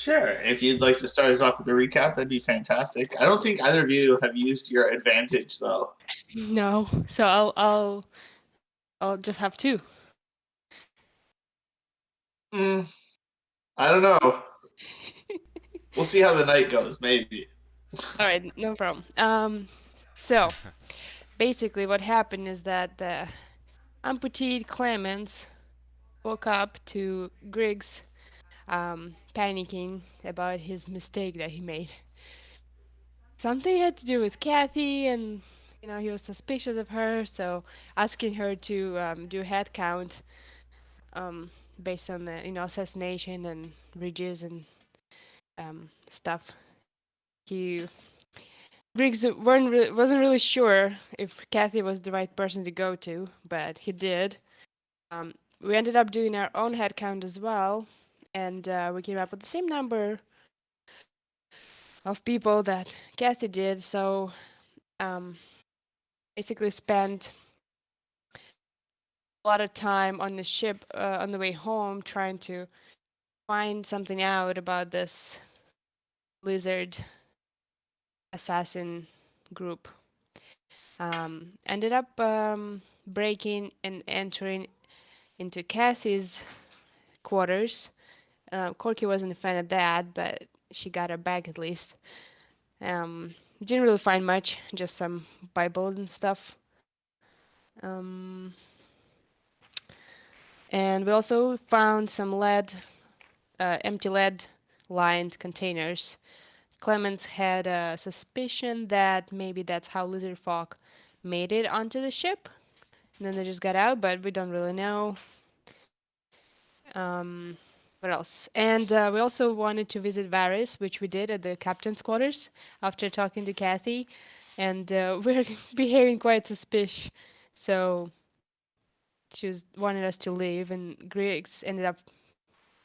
Sure. If you'd like to start us off with a recap, that'd be fantastic. I don't think either of you have used your advantage, though. No, so I'll just have two. Mm, I don't know. We'll see how the night goes, maybe. All right, no problem. So basically, what happened is that the amputee Clemens woke up to Griggs panicking about his mistake that he made. Something had to do with Kathy, and he was suspicious of her, so asking her to do a head count based on the assassination and ridges and stuff. He Briggs wasn't really sure if Kathy was the right person to go to, but he did. We ended up doing our own head count as well, and we came up with the same number of people that Kathy did. So um, basically, spent a lot of time on the ship on the way home trying to find something out about this lizard assassin group. Ended up breaking and entering into Kathy's quarters. Corky wasn't a fan of that, but she got her back at least. Didn't really find much, just some Bible and stuff. Um, and we also found some empty lead lined containers. Clemens had a suspicion that maybe that's how lizard folk made it onto the ship. And then they just got out, but we don't really know. What else? And we also wanted to visit Varys, which we did at the captain's quarters after talking to Kathy. And we're behaving quite suspicious. So wanted us to leave, and Griggs ended up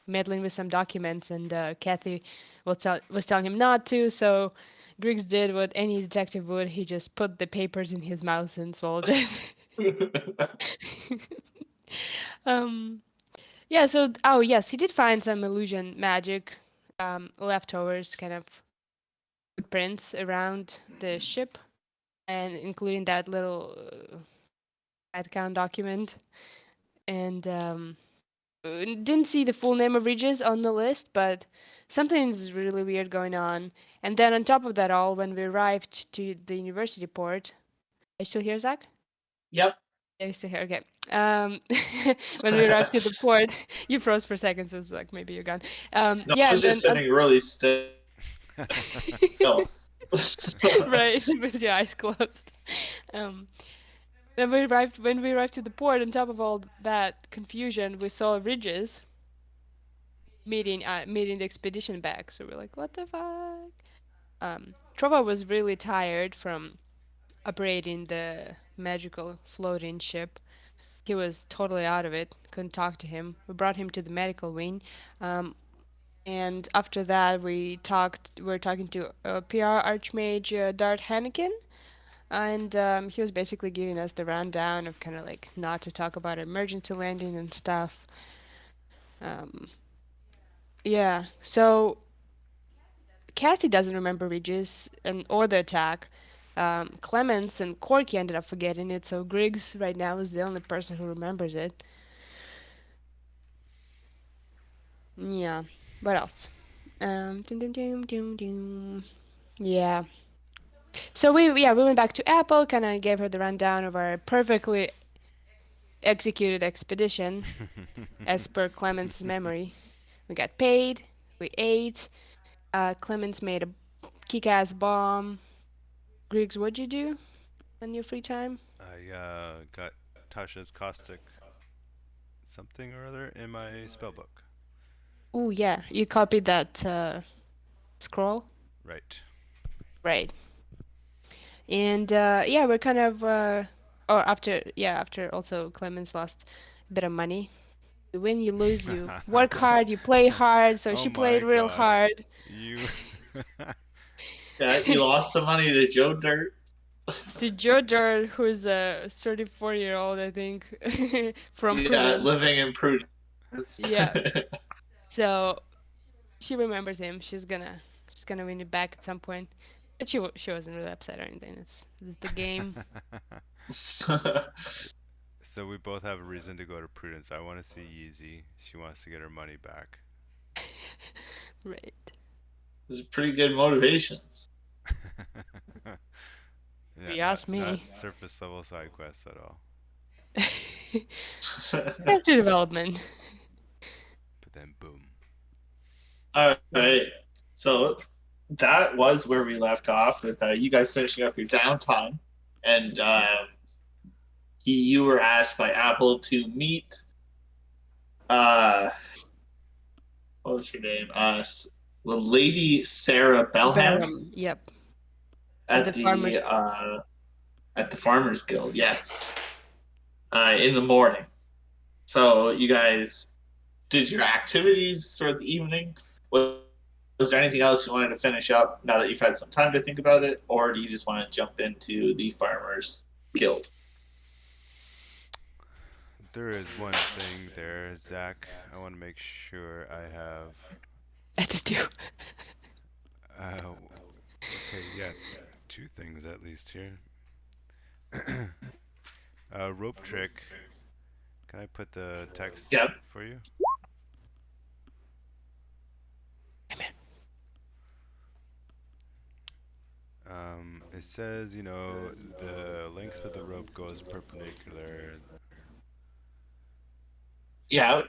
meddling with some documents, and Kathy was telling him not to. So Griggs did what any detective would. He just put the papers in his mouth and swallowed it. um, Yeah, so oh yes, he did find some illusion magic leftovers, kind of footprints around the ship, and including that little head count document. And didn't see the full name of Regis on the list, but something's really weird going on. And then on top of that all, when we arrived to the university port, are you still here, Zach? Yep. Yeah, you're still here. Okay. When we arrived to the port, you froze for seconds. So it's like maybe you're gone. No, I Yeah, was and just then sitting really still. right with your eyes closed. Um, then when we arrived to the port. On top of all that confusion, we saw ridges meeting the expedition back. So we're like, what the fuck? Trova was really tired from operating the magical floating ship. He was totally out of it. Couldn't talk to him. We brought him to the medical wing. Um, and after that, we were talking to PR Archmage Dart Hannikin, and he was basically giving us the rundown of kind of like not to talk about emergency landing and stuff. Um, yeah, so Kathy doesn't remember Regis and or the attack. Clemens and Corky ended up forgetting it, so Griggs right now is the only person who remembers it. Yeah. What else? Dum, dum, dum, dum, dum. Yeah. So we went back to Apple, kind of gave her the rundown of our perfectly executed expedition as per Clement's memory. We got paid, we ate. Clemens made a kick-ass bomb. Griggs, what'd you do on your free time? I got Tasha's caustic something or other in my spellbook. Oh yeah, you copied that scroll, Right. right? And yeah, we're kind of or after also Clemens lost a bit of money. You win, you lose, you work hard, you play hard. So Oh she played my real god. hard. You. Yeah, you lost some money to Joe Dirt. To Jojo, who's a 34-year-old, I think, from Yeah, Prudence. living in Prudence. Yeah. So She remembers him. She's gonna win it back at some point. But she wasn't really upset or anything. It's the game. So we both have a reason to go to Prudence. I want to see Yeezy. She wants to get her money back. Right. Those are pretty good motivations. Yeah, You not ask not me. surface level side quests at all. Character development. But then boom. All right. So that was where we left off with you guys finishing up your downtime, and you were asked by Apple to meet. Uh, what was her name? The lady Sarah Bellham Yep. At at the farmers. the Farmers Guild. Yes, in the morning. So you guys did your activities for the evening. Was there anything else you wanted to finish up now that you've had some time to think about it, or do you just want to jump into the Farmers Guild? There is one thing there, Zach. I want to make sure I have. At the two. Uh, okay, yeah, two things at least here. Rope trick. Can I put the text Yep. for you? It says, the length of the rope goes perpendicular. Yeah.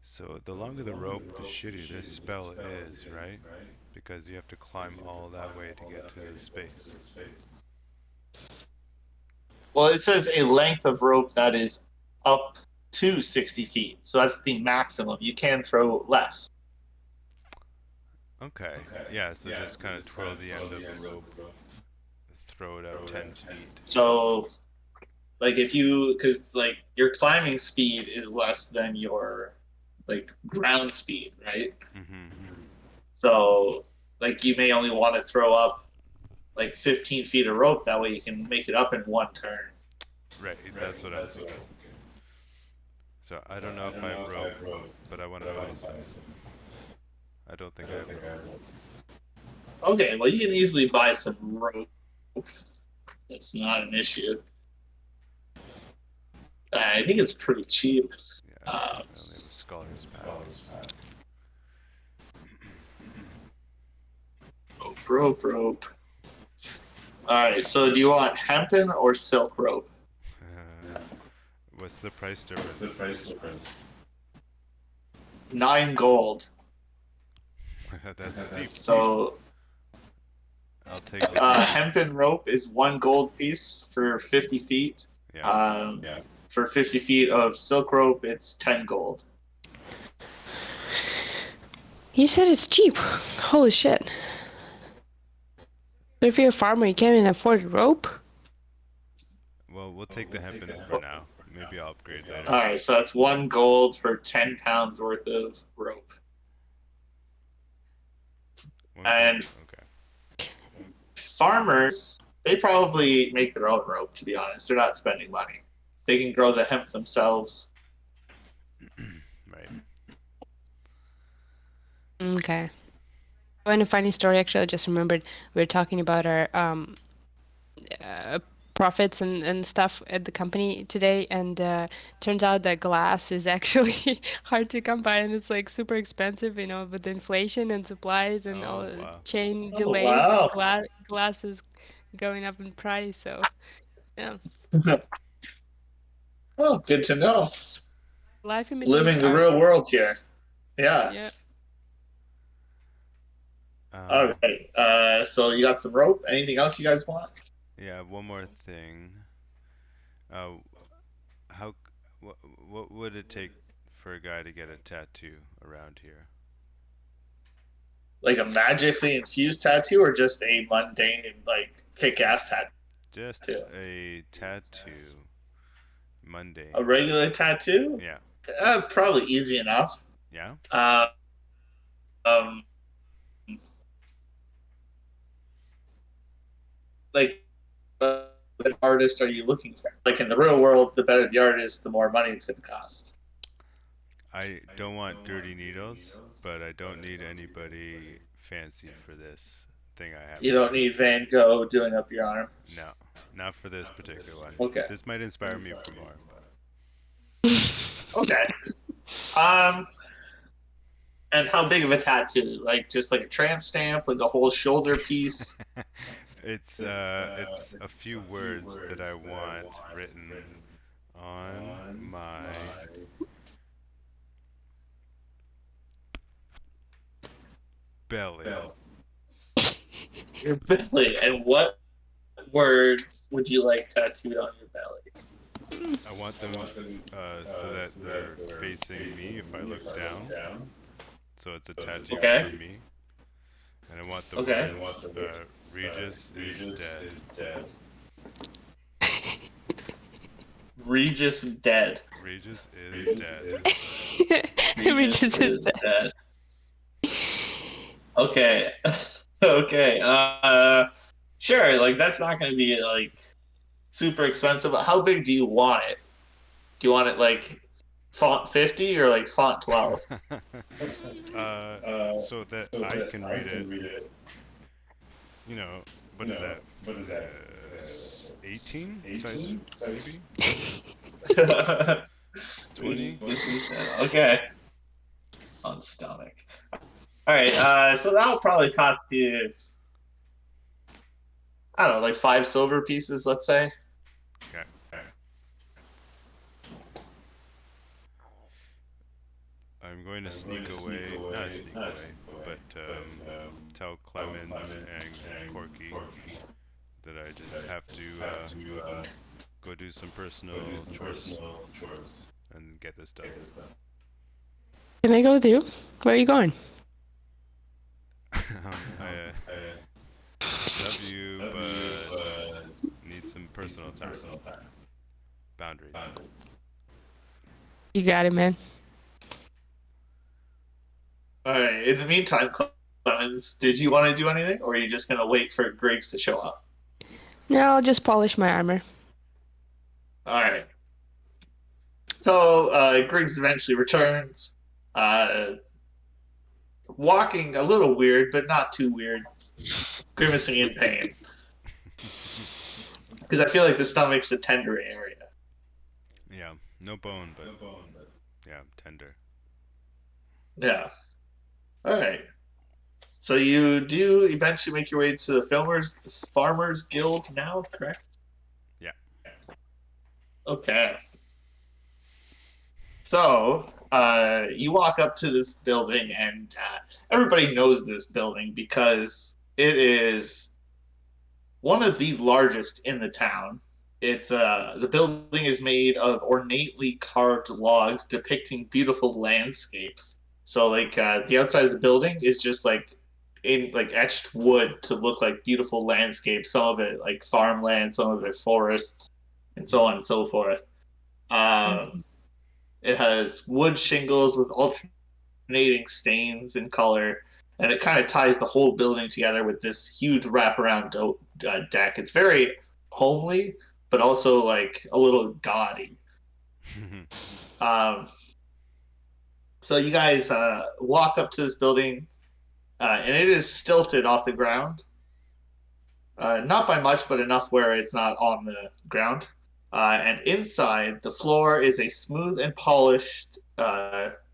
So the longer the rope, the shittier this spell is, right? Because you have to climb all that way to get to the space. Well, it says a length of rope that is up to 60 feet. So that's the maximum. You can throw less. Okay. Yeah, so just kind of twirl the end of the rope, throw it up 10 feet. So, like, because, like, your climbing speed is less than your, like, ground speed, right? Mm-hmm. So, like, you may only want to throw up, like, 15 feet of rope. That way you can make it up in one turn. Right, that's what I'm thinking. So I don't know if I have rope, but I want to buy some. I don't think I have rope. Okay, well, you can easily buy some rope. It's not an issue. I think it's pretty cheap. Yeah, I only have a scholar's pack. Rope. Alright, so do you want hempen or silk rope? What's the price difference? 9 gold. That's steep. So I'll take it. hempen rope is 1 gold piece for 50 feet. Yeah. For 50 feet of silk rope, it's 10 gold. You said it's cheap. Holy shit. So if you're a farmer, you can't even afford rope? Well, we'll take the hempen for now. Maybe I'll upgrade later. Alright, so that's 1 gold for 10 pounds worth of rope. And Okay. farmers, they probably make their own rope, to be honest. They're not spending money. They can grow the hemp themselves. Right. Okay. And a funny story, actually, I just remembered we were talking about our profits and stuff at the company today, and turns out that glass is actually hard to come by, and it's like super expensive, with inflation and supplies and all Oh, wow. chain Oh, delays. wow. Glass is going up in price, so yeah. Oh, good to know. Life imitates Living the art. real world here. Yeah. Yeah. All right. So you got some rope. Anything else you guys want? Yeah, one more thing. How, what would it take for a guy to get a tattoo around here? Like a magically infused tattoo, or just a mundane, like kick-ass tattoo? Just a tattoo. Mundane. A regular tattoo? Yeah. Probably easy enough. Yeah? Um, like, what artist are you looking for? Like in the real world, the better the artist, the more money it's going to cost. I don't want dirty needles, but I don't need anybody fancy for this thing I have You don't here. need Van Gogh doing up your arm. No, not for this particular one. Okay. This might inspire me for more, Okay. Um, and how big of a tattoo? Like just like a tramp stamp, like a whole shoulder piece? but it's a few words that I want written on my belly. Your belly. And what words would you like tattooed on your belly? I want them so that they're facing me if I look down. So it's a tattoo Okay. for me. And I want the Okay. words Regis is dead. Regis dead. Regis is dead. Regis is dead. Okay. Okay. Sure. Like that's not going to be like super expensive. But how big do you want it? Do you want it like font 50 or like font 12? So that I can read it. You know, what is that? 18 size, maybe? 20? This is dead. Okay. On stomach. All right. So that'll probably cost you, I don't know, like 5 silver pieces, let's say. Okay. I'm going to sneak away, not sneak away, but tell Clemens and Corky that I just have to go do some personal chores and get this done. Can I go with you? Where are you going? I love you, but need some personal time. Boundaries. You got it, man. All right. In the meantime, Clemens, did you want to do anything, or are you just gonna wait for Griggs to show up? No, I'll just polish my armor. All right. So Griggs eventually returns, walking a little weird, but not too weird, grimacing in pain. Because I feel like the stomach's a tender area. Yeah, no bone, but yeah, tender. Yeah. All right. So you do eventually make your way to the Farmers Guild now, correct? Yeah. Okay. So you walk up to this building, and everybody knows this building because it is one of the largest in the town. It's the building is made of ornately carved logs depicting beautiful landscapes. So like the outside of the building is just like in like etched wood to look like beautiful landscapes. Some of it like farmland, some of it forests, and so on and so forth. Um, it has wood shingles with alternating stains in color, and it kind of ties the whole building together with this huge wraparound deck. It's very homely, but also like a little gaudy. Um, so you guys walk up to this building, and it is stilted off the ground. Not by much, but enough where it's not on the ground. And inside, the floor is a smooth and polished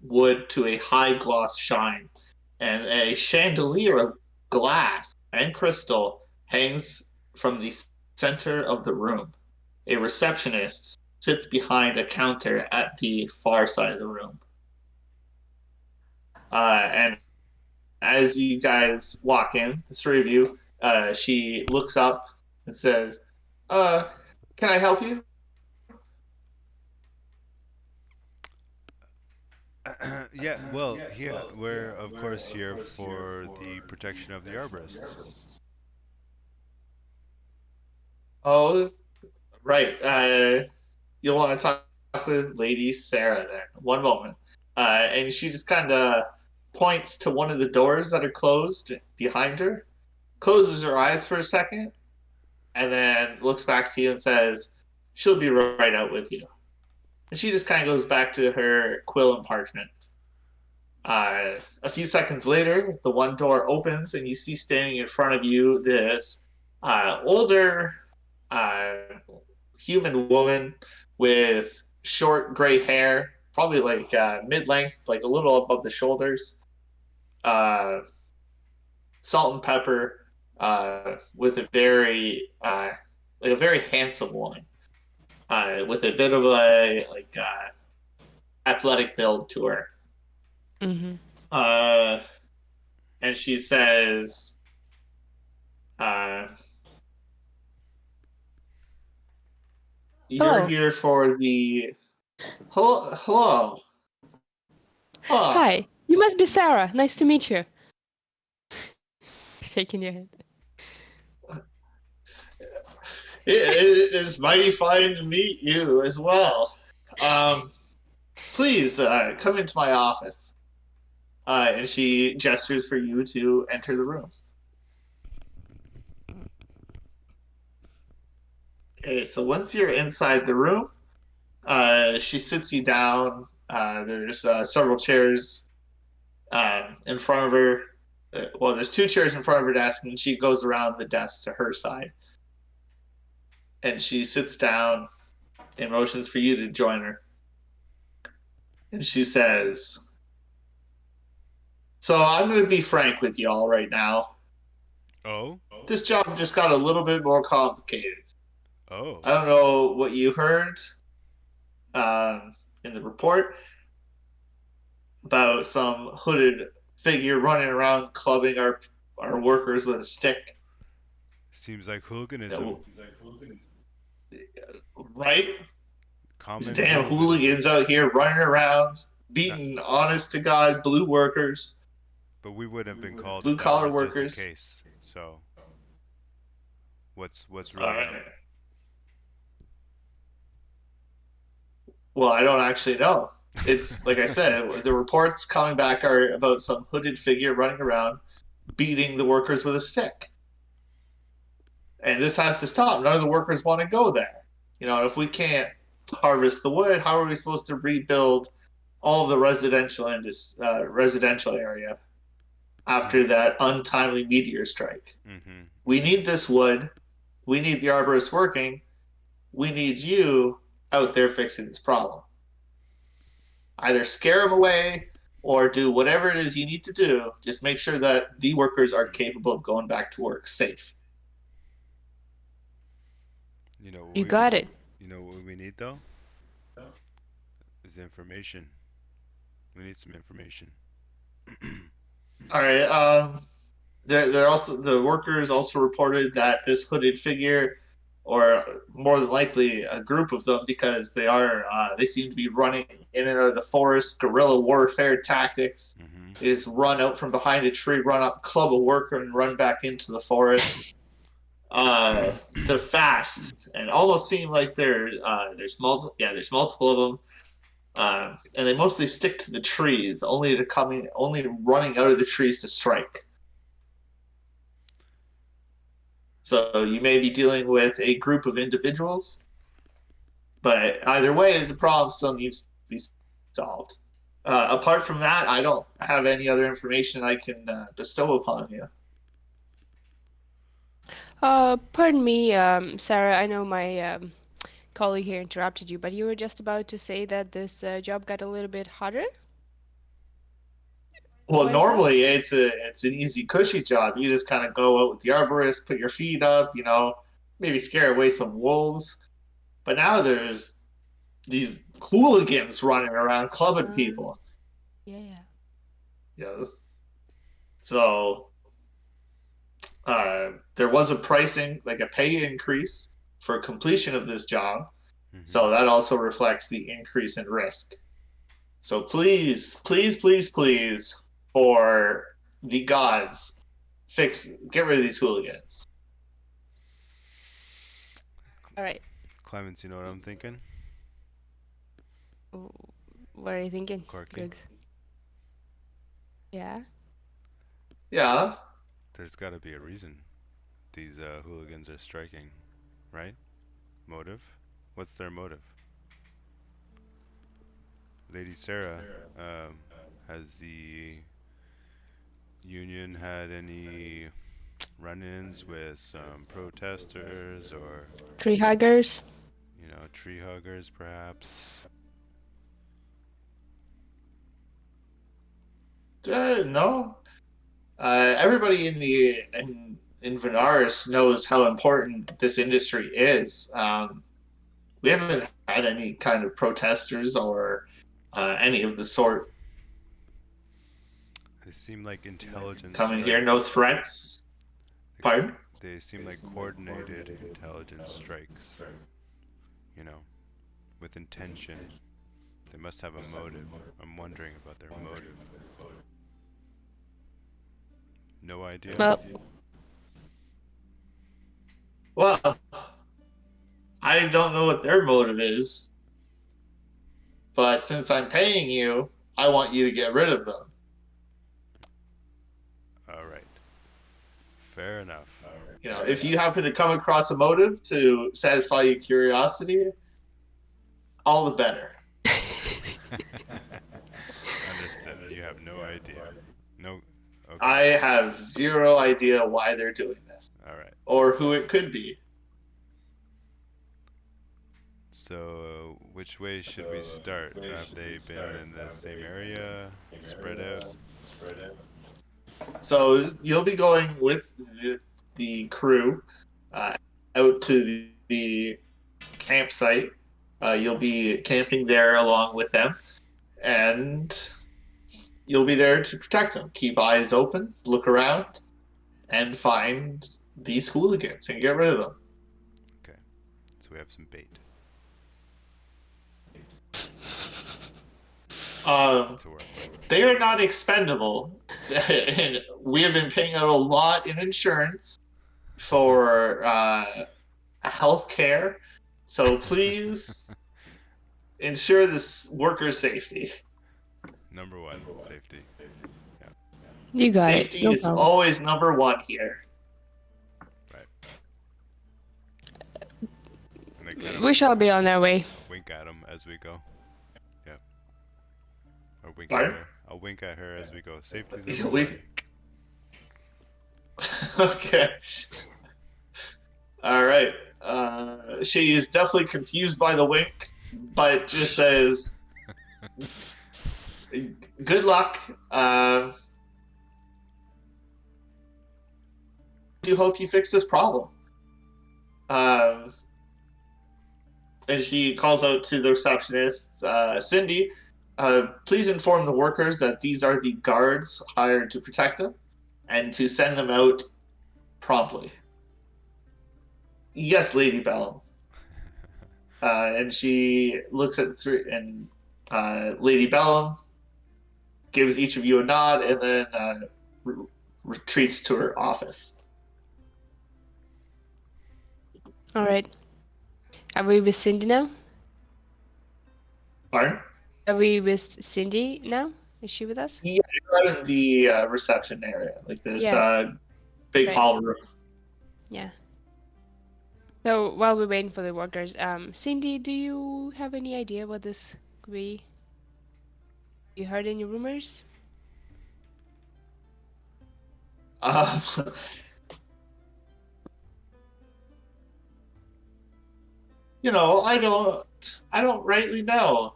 wood to a high gloss shine. And a chandelier of glass and crystal hangs from the center of the room. A receptionist sits behind a counter at the far side of the room. And as you guys walk in, the three of you, she looks up and says, can I help you? Yeah, well, here we're of course here for the protection of the arborists. Oh, right. You'll want to talk with Lady Sarah then. One moment. And she just kind of points to one of the doors that are closed behind her, closes her eyes for a second, and then looks back to you and says, she'll be right out with you. And she just kind of goes back to her quill and parchment. A few seconds later, the one door opens, and you see standing in front of you this older uh, human woman with short gray hair, probably like mid length, like a little above the shoulders, uh, salt and pepper, with a very like a very handsome woman, with a bit of a like athletic build to her. Mm-hmm. Uh, and she says, uh, "You're Hello. here for the hello, hello, huh? Hi. You must be Sarah. Nice to meet you. Shaking your head. It is mighty fine to meet you as well. Um, please come into my office." And she gestures for you to enter the room. Okay, so once you're inside the room, she sits you down. There's several chairs in front of her. Well, there's two chairs in front of her desk, and she goes around the desk to her side. And she sits down and motions for you to join her. And she says, "So I'm going to be frank with y'all right now. Oh? This job just got a little bit more complicated. Oh. I don't know what you heard in the report about some hooded figure running around clubbing our workers with a stick. Seems like You hooliganism. know, right? These Common damn hooliganism. hooligans out here running around, Not, beating honest to God blue workers, but we would have been called blue if that collar was just the workers. case. So, what's really Uh, up? well, I don't actually know. It's like I said, the reports coming back are about some hooded figure running around beating the workers with a stick. And this has to stop. None of the workers want to go there. If we can't harvest the wood, how are we supposed to rebuild all of the residential area after Mm. that untimely meteor strike? Mhm. We Mhm. need this wood. We need the arborists working. We need you out there fixing this problem. Either scare them away or do whatever it is you need to do. Just make sure that the workers are capable of going back to work safe." You know what You we got it. you know what we need though? Is information. We need some information. All right. They're also the workers also reported that this hooded figure, or more than likely a group of them, because they seem to be running in and out of the forest, guerrilla warfare tactics. Mhm. They just run out from behind a tree, run up, club a worker, and run back into the forest. They're fast and almost seem like there's multiple of them. And they mostly stick to the trees, only running out of the trees to strike. So you may be dealing with a group of individuals, but either way, the problem still needs to be solved. Apart from that, I don't have any other information I can bestow upon you. Pardon me, Sarah. I know my colleague here interrupted you, but you were just about to say that this job got a little bit harder. Well, Why is that? normally it's an easy, cushy job. You just kind of go out with the arborist, put your feet up, maybe scare away some wolves. But now there's these hooligans running around clubbing Um, people. yeah, yeah. You know, so there was a pricing, like a pay increase for completion of this job. Mhm. So that also reflects the increase in risk. So please, please, please, please, for the gods, get rid of these hooligans. All right. Clemens, you know what I'm thinking? W- What are you thinking, Corky. Griggs? Yeah. Yeah. There's got to be a reason these hooligans are striking, right? Motive? What's their motive? Lady Sarah, um, has the union had any run-ins with some protesters or, Tree huggers. tree huggers perhaps? No. Everybody in Venaris knows how important this industry is. We haven't had any kind of protesters or any of the sort They seem like intelligence coming here. No strikes. threats. Pardon? They seem like coordinated intelligence strikes, you know, with intention. They must have a motive. I'm wondering about their motive. No idea? Well, Well, I don't know what their motive is, but since I'm paying you, I want you to get rid of them. Alright. Fair enough. If you happen to come across a motive to satisfy your curiosity, all the better. Understood. You have no idea. No. I Okay. have zero idea why they're doing this Alright. or who it could be. So, which way should we start? Have they been in the same area? Spread out? So you'll be going with the crew uh, out to the campsite. You'll be camping there along with them, and you'll be there to protect them. Keep eyes open, look around, and find these hooligans and get rid of them. Okay. So we have some bait to work with. They are not expendable. And we have been paying out a lot in insurance for health care. So please ensure this worker's safety. Number one, safety. Yeah, you got it. Safety No is problem. always number one here. right. And I kind We of shall be on our way. wink at him as we go. Yeah. Or wink at Pardon? her. I'll wink at her as we go. Safety's We- number one. okay. All right. She is definitely confused by the wink, but just says, "Good luck. Do hope you fix this problem." Um, and she calls out to the receptionist, Cindy. Please inform the workers that these are the guards hired to protect them, and to send them out promptly. Yes, Lady Bellum. And she looks at the three, and Lady Bellum gives each of you a nod, and then retreats to her office. All right. Are we with Cindy now? Pardon? Are we with Cindy now? Is she with us? Yeah, you're out in the reception area, like this Yeah. big Right. hall room. Yeah. So while we're waiting for the workers, Cindy, do you have any idea what this could be? You heard any rumors? Um, I don't rightly know.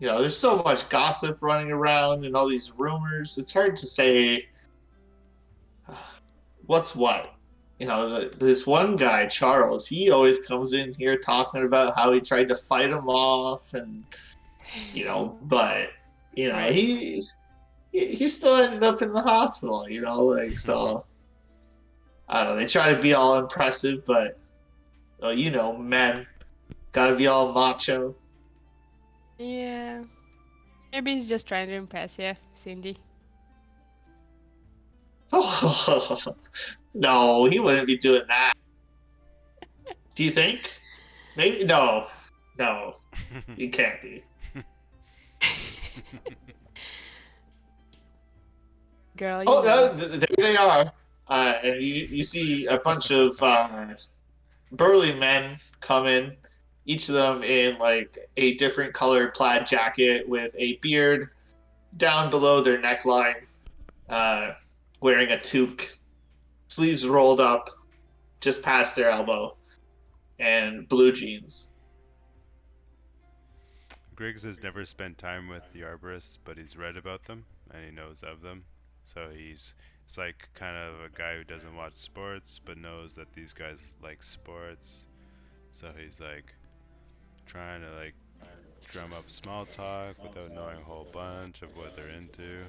There's so much gossip running around and all these rumors. It's hard to say what's what. This one guy, Charles, he always comes in here talking about how he tried to fight him off, and but Right. he still ended up in the hospital. So I don't know. They try to be all impressive, but men gotta be all macho. Yeah. Maybe he's just trying to impress you, Cindy. No, he wouldn't be doing that. Do you think? Maybe no, he can't be. Girl, Oh, you know. there they are, and you see a bunch of burly men come in, each of them in like a different colored plaid jacket with a beard down below their neckline, uh, wearing a toque, sleeves rolled up just past their elbow, and blue jeans. Griggs has never spent time with the arborists, but he's read about them and he knows of them. So it's like kind of a guy who doesn't watch sports but knows that these guys like sports. So he's like trying to like drum up small talk without knowing a whole bunch of what they're into,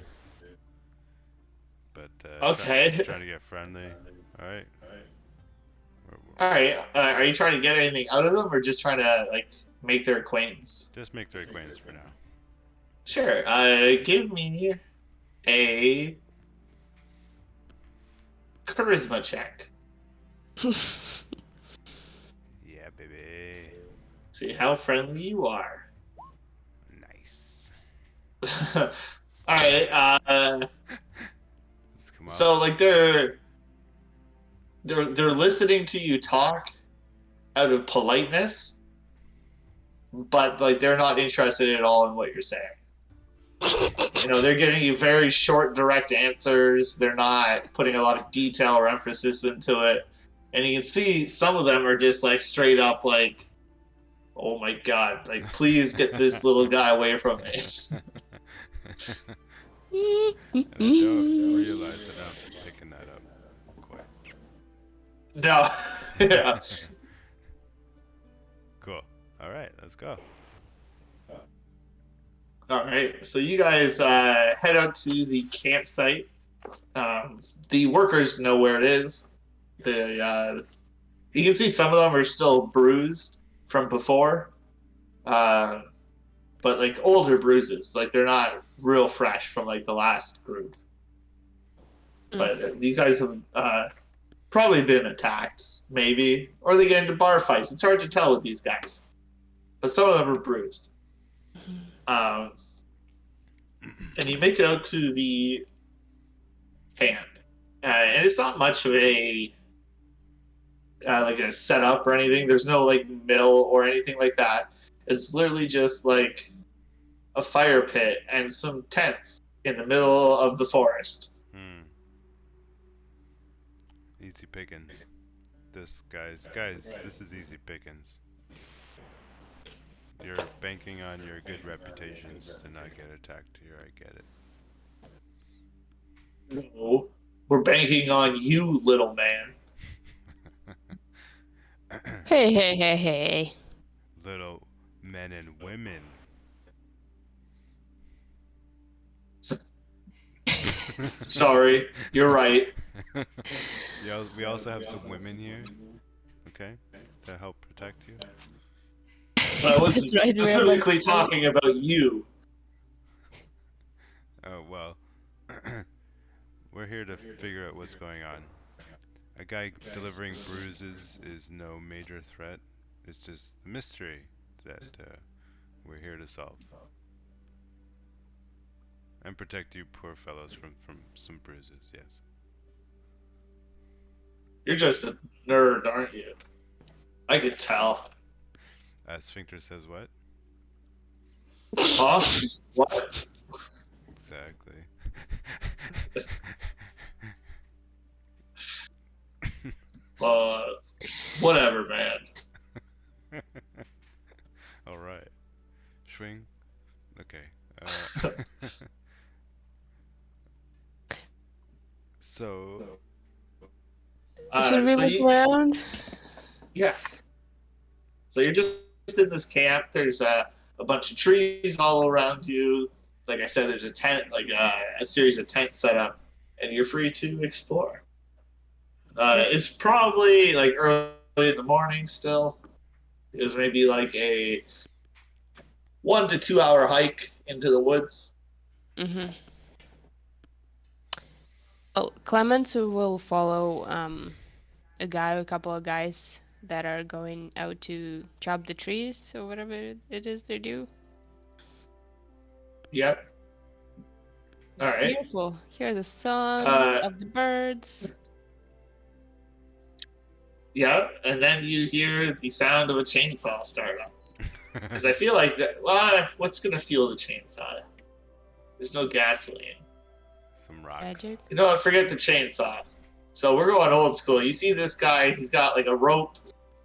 but Okay. trying to get friendly. All right. All right. Are you trying to get anything out of them, or just trying to like make their acquaintance? Just make their acquaintance for now. Sure. Give me a charisma check. Yeah, baby. See how friendly you are. Nice. All right. Let's come up. So like they're listening to you talk out of politeness, but like they're not interested at all in what you're saying. You know, they're giving you very short, direct answers. They're not putting a lot of detail or emphasis into it. And you can see some of them are just like straight up like, oh my god, like please get this little guy away from me. And I don't realize that I'm picking that up quite. No. Yeah. Cool. All right, let's go. All right. So you guys head out to the campsite. The workers know where it is. You can see some of them are still bruised from before, but like older bruises. Like they're not real fresh from like the last group. But these guys have probably been attacked, maybe, or they get into bar fights. It's hard to tell with these guys, but some of them are bruised. And you make it out to the camp, and it's not much of a like a setup or anything. There's no like mill or anything like that. It's literally just like a fire pit and some tents in the middle of the forest. Easy pickings. This guys, this is easy pickings. You're banking on your good reputations to not get attacked here. I get it. No, we're banking on you, little man. Hey. Little men and women. Sorry, you're right. We also have some women here, okay, to help protect you. But I wasn't That's right, specifically talking about you. Oh, well, we're here to figure out what's going on. A guy delivering bruises is no major threat. It's just the mystery that we're here to solve. And protect you poor fellows from some bruises, yes. You're just a nerd, aren't you? I could tell. Sphincter says what? Huh? What? Exactly. Whatever, man. All right. Swing. Okay. So. Should we look around? Yeah. So you're just in this camp. There's a bunch of trees all around you. Like I said, there's a tent, like a series of tents set up, and you're free to explore. It's probably like early in the morning still. It was maybe like a 1 to 2 hour hike into the woods. Mm-hmm. Oh, Clemens will follow a couple of guys that are going out to chop the trees or whatever it is they do. Yep. All right. Beautiful. Hear the song of the birds. Yeah, and then you hear the sound of a chainsaw start up. Because I feel like that. Well, what's gonna fuel the chainsaw? There's no gasoline. Some rocks. Magic. You know what? Forget the chainsaw. So we're going old school. You see this guy? He's got like a rope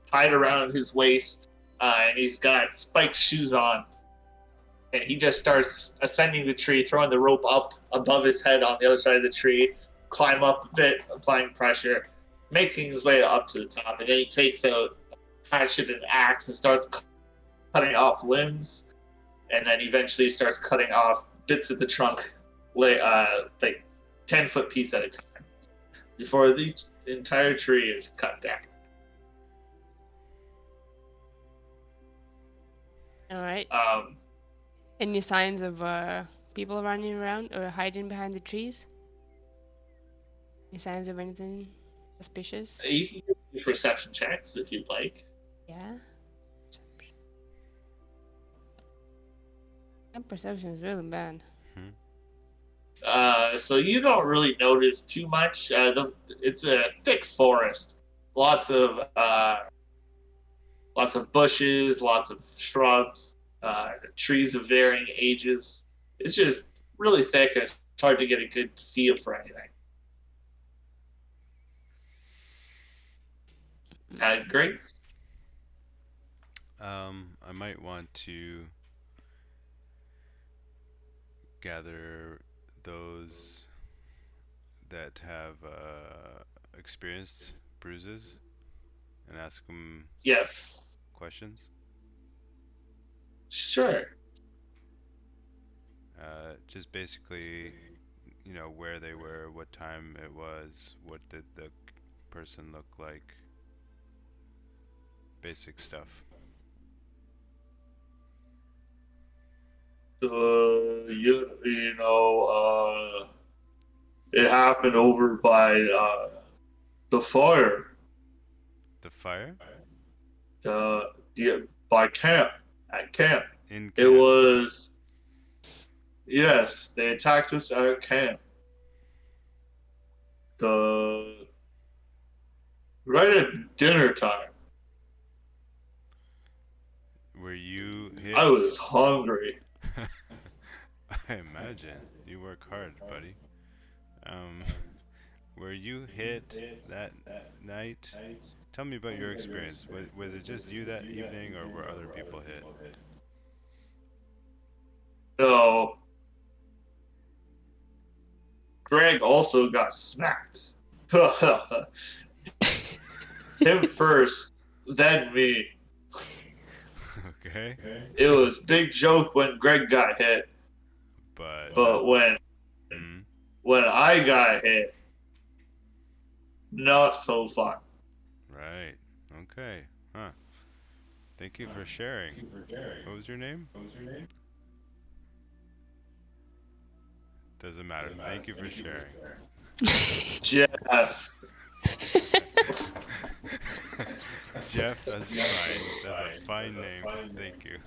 tied around his waist, and he's got spiked shoes on, and he just starts ascending the tree, throwing the rope up above his head on the other side of the tree, climb up a bit, applying pressure, making his way up to the top, and then he takes out a hatchet and axe and starts cutting off limbs, and then eventually starts cutting off bits of the trunk, like 10-foot piece at a time, before the entire tree is cut down. All right. Um, Any signs of people running around or hiding behind the trees? Any signs of anything suspicious? you can do perception checks if you'd like. Yeah. That perception is really bad. Hmm. So you don't really notice too much. It's a thick forest, lots of bushes, lots of shrubs, trees of varying ages. It's just really thick, and it's hard to get a good feel for anything. Griggs? I might want to gather those that have experienced bruises and ask them Yeah, questions. sure. Just basically, where they were, what time it was, what did the person look like, basic stuff. You know, it happened over by the fire. The fire Yeah, by camp. At camp. in It camp. was, yes, they attacked us at camp. The right at dinner time. Were you hit? I was hungry. I imagine you work hard, buddy. Um, were you hit that night? Tell me about your experience. Was it just you that evening, or were other people hit? No, Greg also got smacked. Him first, then me. Okay, It was big joke when Greg got hit, but but mm, when I got hit, not so fun. right. Okay, huh? Thank you for sharing. What was your name? Doesn't matter. Thank you for sharing. Jeff. Jeff, that's fine. That's a fine name. Thank you.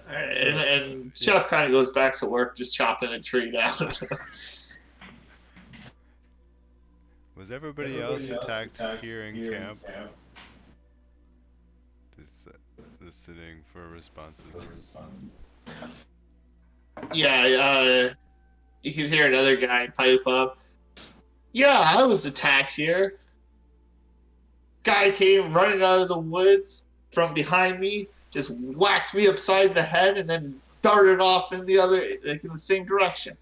And Jeff kind of goes back to work, just chopping a tree down. Was everybody else attacked here in camp? Just sitting for responses. Yeah, you can hear another guy pipe up. Yeah, I was attacked here. Guy came running out of the woods from behind me, just whacked me upside the head, and then darted off in in the same direction,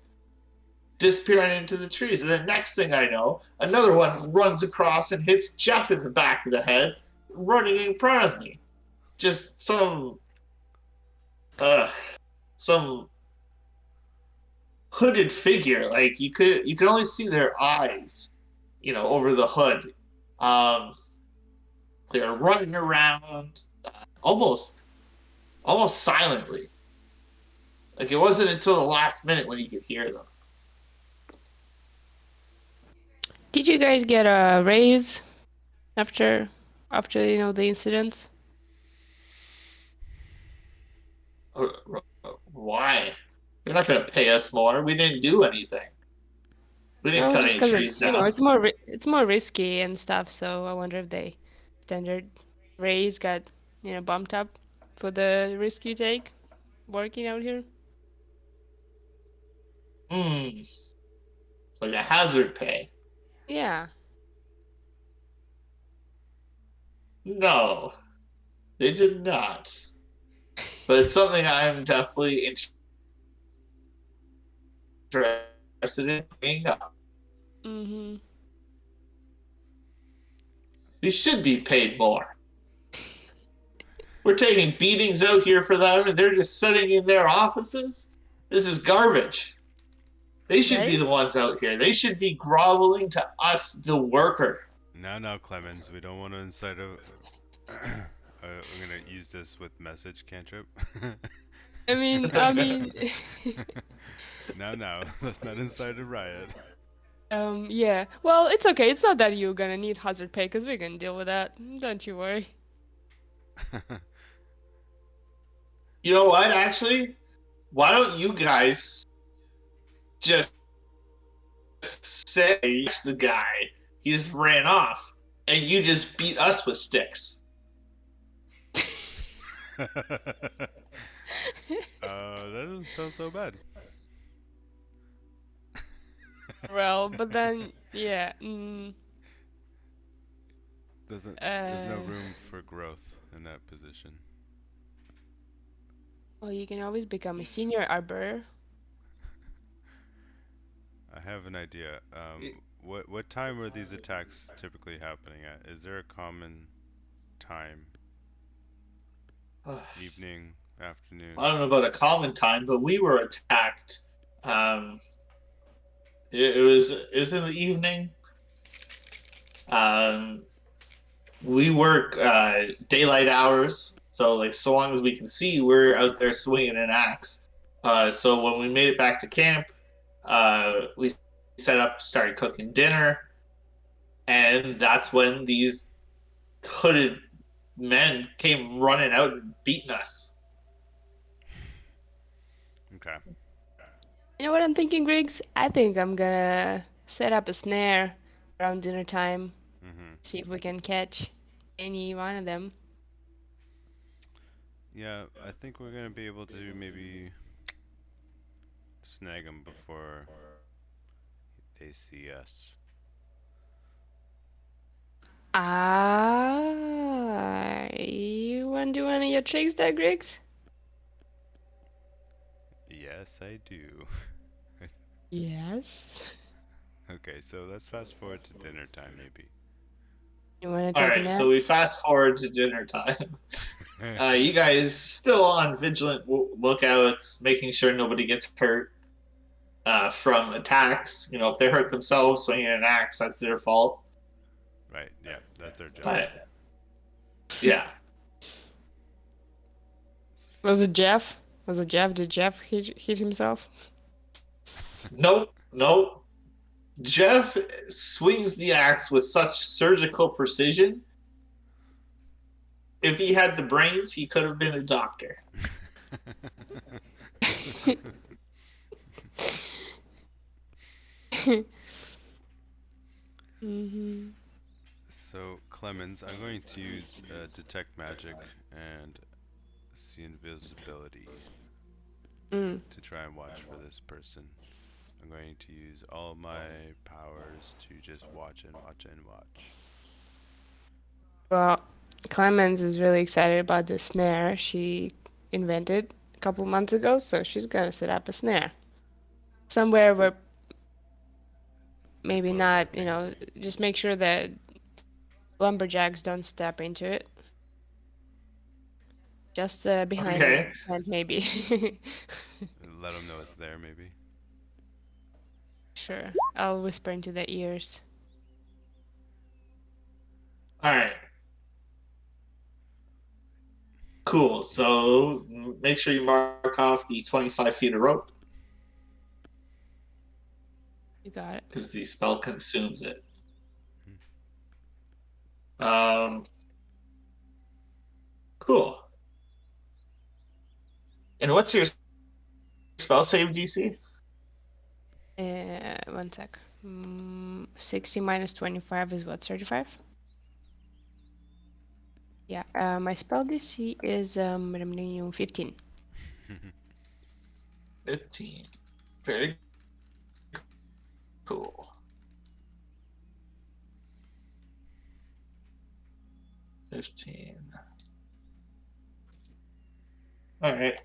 disappearing into the trees. And then next thing I know, another one runs across and hits Jeff in the back of the head, running in front of me. Just some hooded figure. Like you could only see their eyes, over the hood. Um, they're running around almost silently. Like it wasn't until the last minute when you could hear them. Did you guys get a raise after the incidents? Why? They're not going to pay us more. We didn't do anything. We didn't No, cut just any because trees it's down. it's more risky and stuff. So I wonder if they standard raise got bumped up for the risk you take working out here. Hmm, like a hazard pay. Yeah. No, they did not. But it's something I'm definitely interested in bringing up. Mhm. We should be paid more. We're taking beatings out here for them, and they're just sitting in their offices. This is garbage. They should be Right? the ones out here. They should be groveling to us, the worker. Now, Clemens, we don't want to incite a. I'm gonna use this with message cantrip. I mean, Now, let's not incite a riot. yeah. Well, it's okay. It's not that you're gonna need hazard pay, cause we're gonna deal with that. Don't you worry. You know what, actually? Why don't you guys just say the guy? He just ran off, and you just beat us with sticks. That doesn't sound so bad. Well, but then, yeah. Doesn't There's no Uh. room for growth in that position. Well, you can always become a senior arbiter. I have an idea. What time are these attacks typically happening at? Is there a common time? I Evening, afternoon? don't know about a common time, but we were attacked. Um, it was in the evening. Um, we work daylight hours, so like so long as we can see, we're out there swinging an axe. So when we made it back to camp, we set up, started cooking dinner, and that's when these hooded men came running out and beating us. Okay. You know what I'm thinking, Griggs? I think I'm gonna set up a snare around dinner time. Mm-hmm. See if we can catch any one of them. Yeah, I think we're gonna be able to maybe snag them before they see us. You wanna do one of your tricks there, Griggs? Yes, I do. Yes. Okay, so let's fast forward to dinner time, maybe. You wanna All take a right, nap? so we fast forward to dinner time. You guys still on vigilant lookouts, making sure nobody gets hurt from attacks. You know, if they hurt themselves swinging an axe, that's their fault. Right, yeah, that's their job. But yeah, Was it Jeff? Was it Jeff? Did Jeff hit himself? nope, nope. Jeff swings the axe with such surgical precision. If he had the brains, he could have been a doctor. Mm-hmm. So, Clemens, I'm going to use detect magic and see invisibility Mm. to try and watch for this person. I'm going to use all my powers to just watch and watch and watch. Well, Clemens is really excited about the snare she invented a couple months ago, so she's gonna set up a snare somewhere where maybe People are not, lurking. just make sure that lumberjacks don't step into it. Just behind the Okay. tent, maybe. Let them know it's there, maybe. Sure, I'll whisper into their ears. All right. Cool. So make sure you mark off the 25 feet of rope You got it. because the spell consumes it. Hmm. Um, cool. And what's your spell save DC? 1 sec. 60 minus 25 is what, 35? Yeah, my spell DC is 15. 15. Very cool. 15. All right.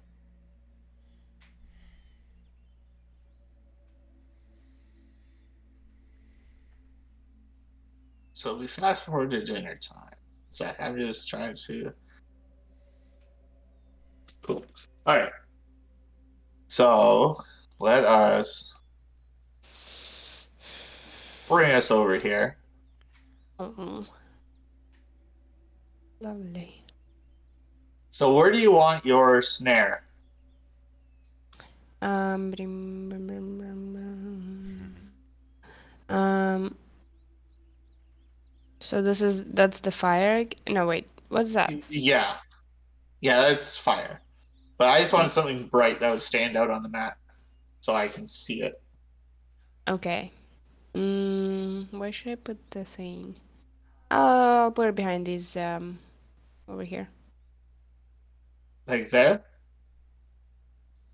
So we fast forward to dinner time. So I'm just trying to. Cool. All right. So let us bring us over here. Oh, lovely. So where do you want your snare? Um, so that's the fire. No, wait, what's that? Yeah. Yeah, that's fire. But I just wanted something bright that would stand out on the map so I can see it. Okay. Where should I put the thing? I'll put it behind these, over here. Like there?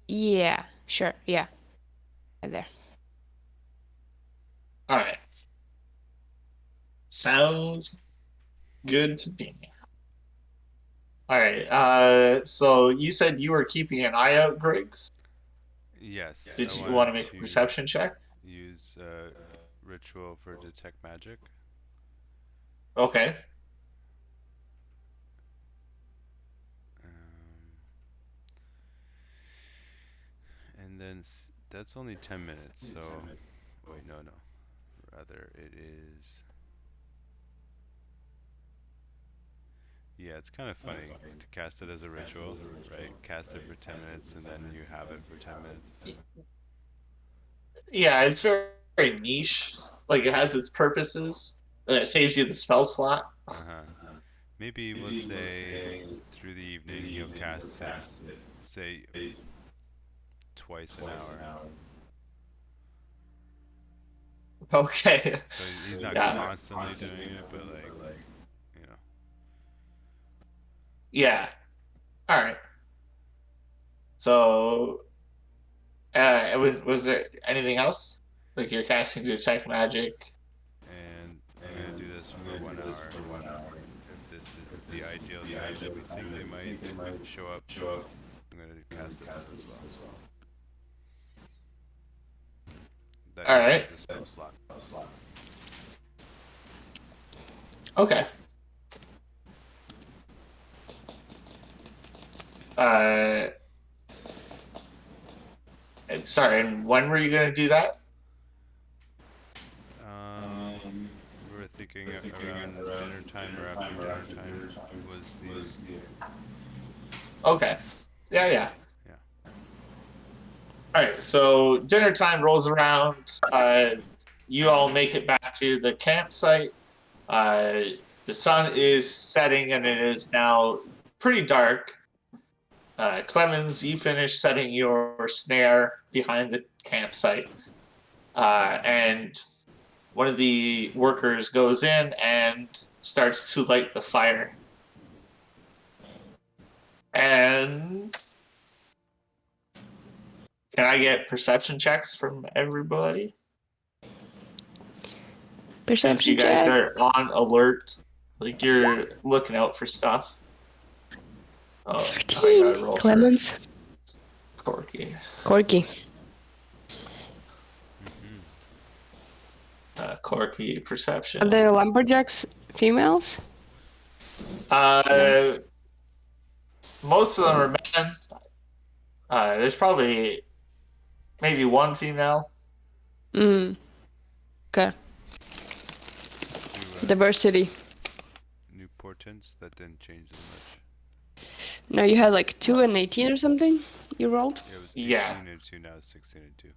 Yeah, sure, yeah. Right there. All right. Sounds good to me. All right. So you said you were keeping an eye out, Griggs. Yes, I Did you wanted want to make a to perception check? use ritual for detect magic. Okay. Um, and then that's only 10 minutes, so wait, no. Rather, it is. Yeah, it's kind of funny to cast it as a ritual, right? Cast it for 10 minutes and then you have it for 10 minutes. Yeah, it's very niche. Like it has its purposes, and it saves you the spell slot. Uh-huh. Maybe we'll say through the evening he'll cast it, say, twice an hour. Okay. So he's not Yeah. constantly doing it, but like, you know. Yeah. All right. So, was there anything else? Like you're casting detect magic? And I'm gonna do this for 1 hour. If this is the ideal time that we think they might show up, I'm gonna cast this as well. That All right. uses a spell slot. Okay. Uh, sorry. And when were you gonna do that? We were thinking around dinner time or after dinner time was the Okay. Yeah. Yeah. yeah. All right. So dinner time rolls around. You all make it back to the campsite. The sun is setting, and it is now pretty dark. Clemens, you finish setting your snare behind the campsite, and one of the workers goes in and starts to light the fire. And can I get perception checks from everybody? Since you Perception guys check. are on alert, like you're looking out for stuff. Oh, I gotta 13. roll for Clemens. Corky. Corky. Corky Are perception. the lumberjacks females? Uh, most of them are men. There's probably maybe one female. Okay. New Diversity. new portents that didn't change as much. No, you had like 2 and 18 or something you rolled? Yeah, it was 18 Yeah. and 2, now it's 16 and 2.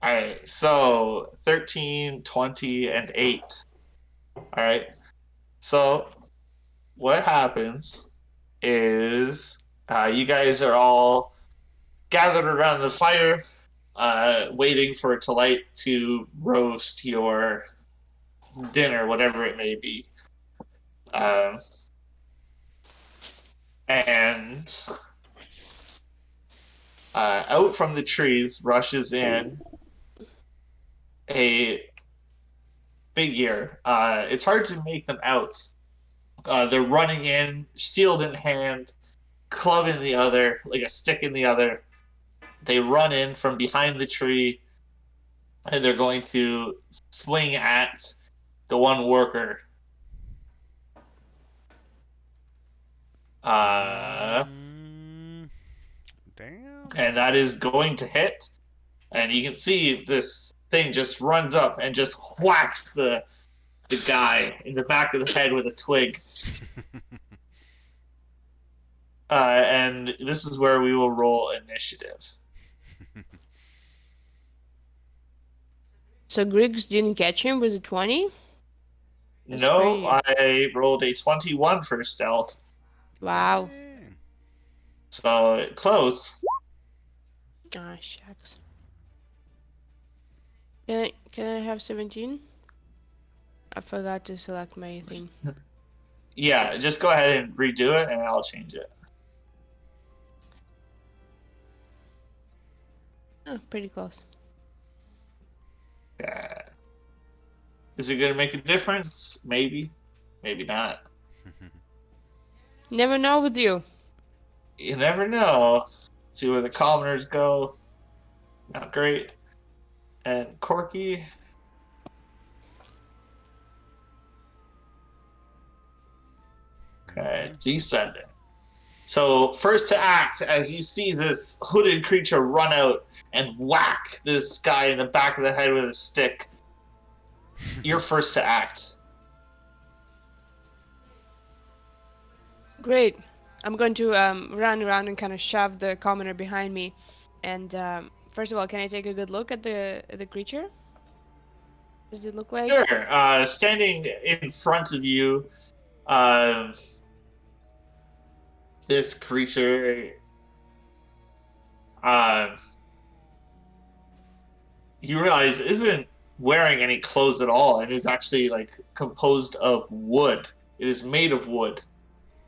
All right, so 13, 20, and 8. All right, so what happens is you guys are all gathered around the fire. waiting for it to light to roast your dinner, whatever it may be. Um, and out from the trees rushes in a figure. It's hard to make them out. They're running in, shield in hand, club in the other, like a stick in the other. They run in from behind the tree, and they're going to swing at the one worker. Mm, damn. And that is going to hit. And you can see this thing just runs up and just whacks the guy in the back of the head with a twig. And this is where we will roll initiative. So Griggs didn't catch him with a 20? That's No, great. I rolled a 21 for stealth. Wow. Dang. So close. Ah, shucks. Can I have 17? I forgot to select my thing. Yeah, just go ahead and redo it and I'll change it. Oh, pretty close. Yeah. Is it going to make a difference? Maybe. Maybe not. Never know with you. You never know. See where the commoners go. Not great. And Corky. Okay, descending. So first to act, as you see this hooded creature run out and whack this guy in the back of the head with a stick, you're first to act. Great. I'm going to run around and kind of shove the commoner behind me. And first of all, can I take a good look at the creature? What does it look like? Sure. Standing in front of you, uh, this creature, uh, you realize isn't wearing any clothes at all and is actually like composed of wood. It is made of wood.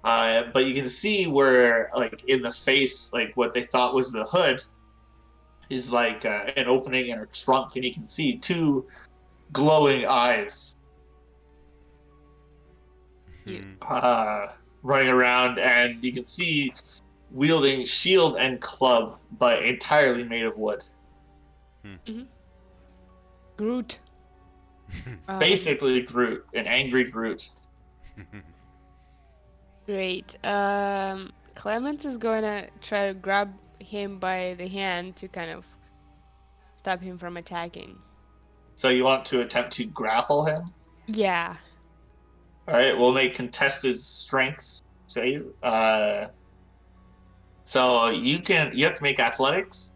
But you can see where, like, in the face, like what they thought was the hood is like an opening in her trunk, and you can see two glowing eyes running around, and you can see wielding shield and club, but entirely made of wood. Groot. Basically, Groot, an angry Groot. Great. Clemens is going to try to grab him by the hand to kind of stop him from attacking. So you want to attempt to grapple him? Yeah. All right, we'll make contested strength save. So you have to make athletics,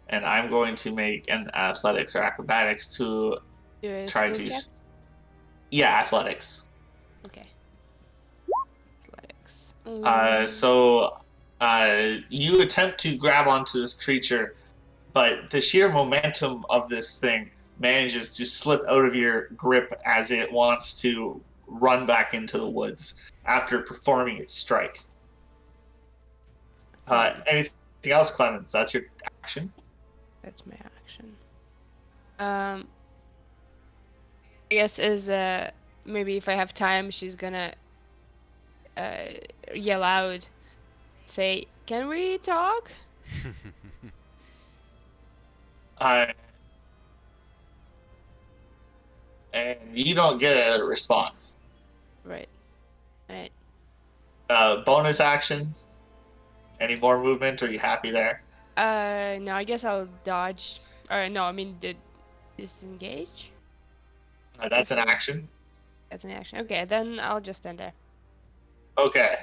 and I'm going to make an athletics or acrobatics to Do a try skill to. check? Yeah, athletics. Okay. Athletics. So you attempt to grab onto this creature, but the sheer momentum of this thing manages to slip out of your grip as it wants to run back into the woods after performing its strike. Anything else, Clemens? That's your action. That's my action. I guess as maybe if I have time, she's gonna yell out, say, "Can we talk?" And you don't get a response. Right. Right. Bonus action. Any more movement? Or are you happy there? No, I guess I'll dodge. No, I mean disengage. That's an action. That's an action. Okay, then I'll just stand there. Okay.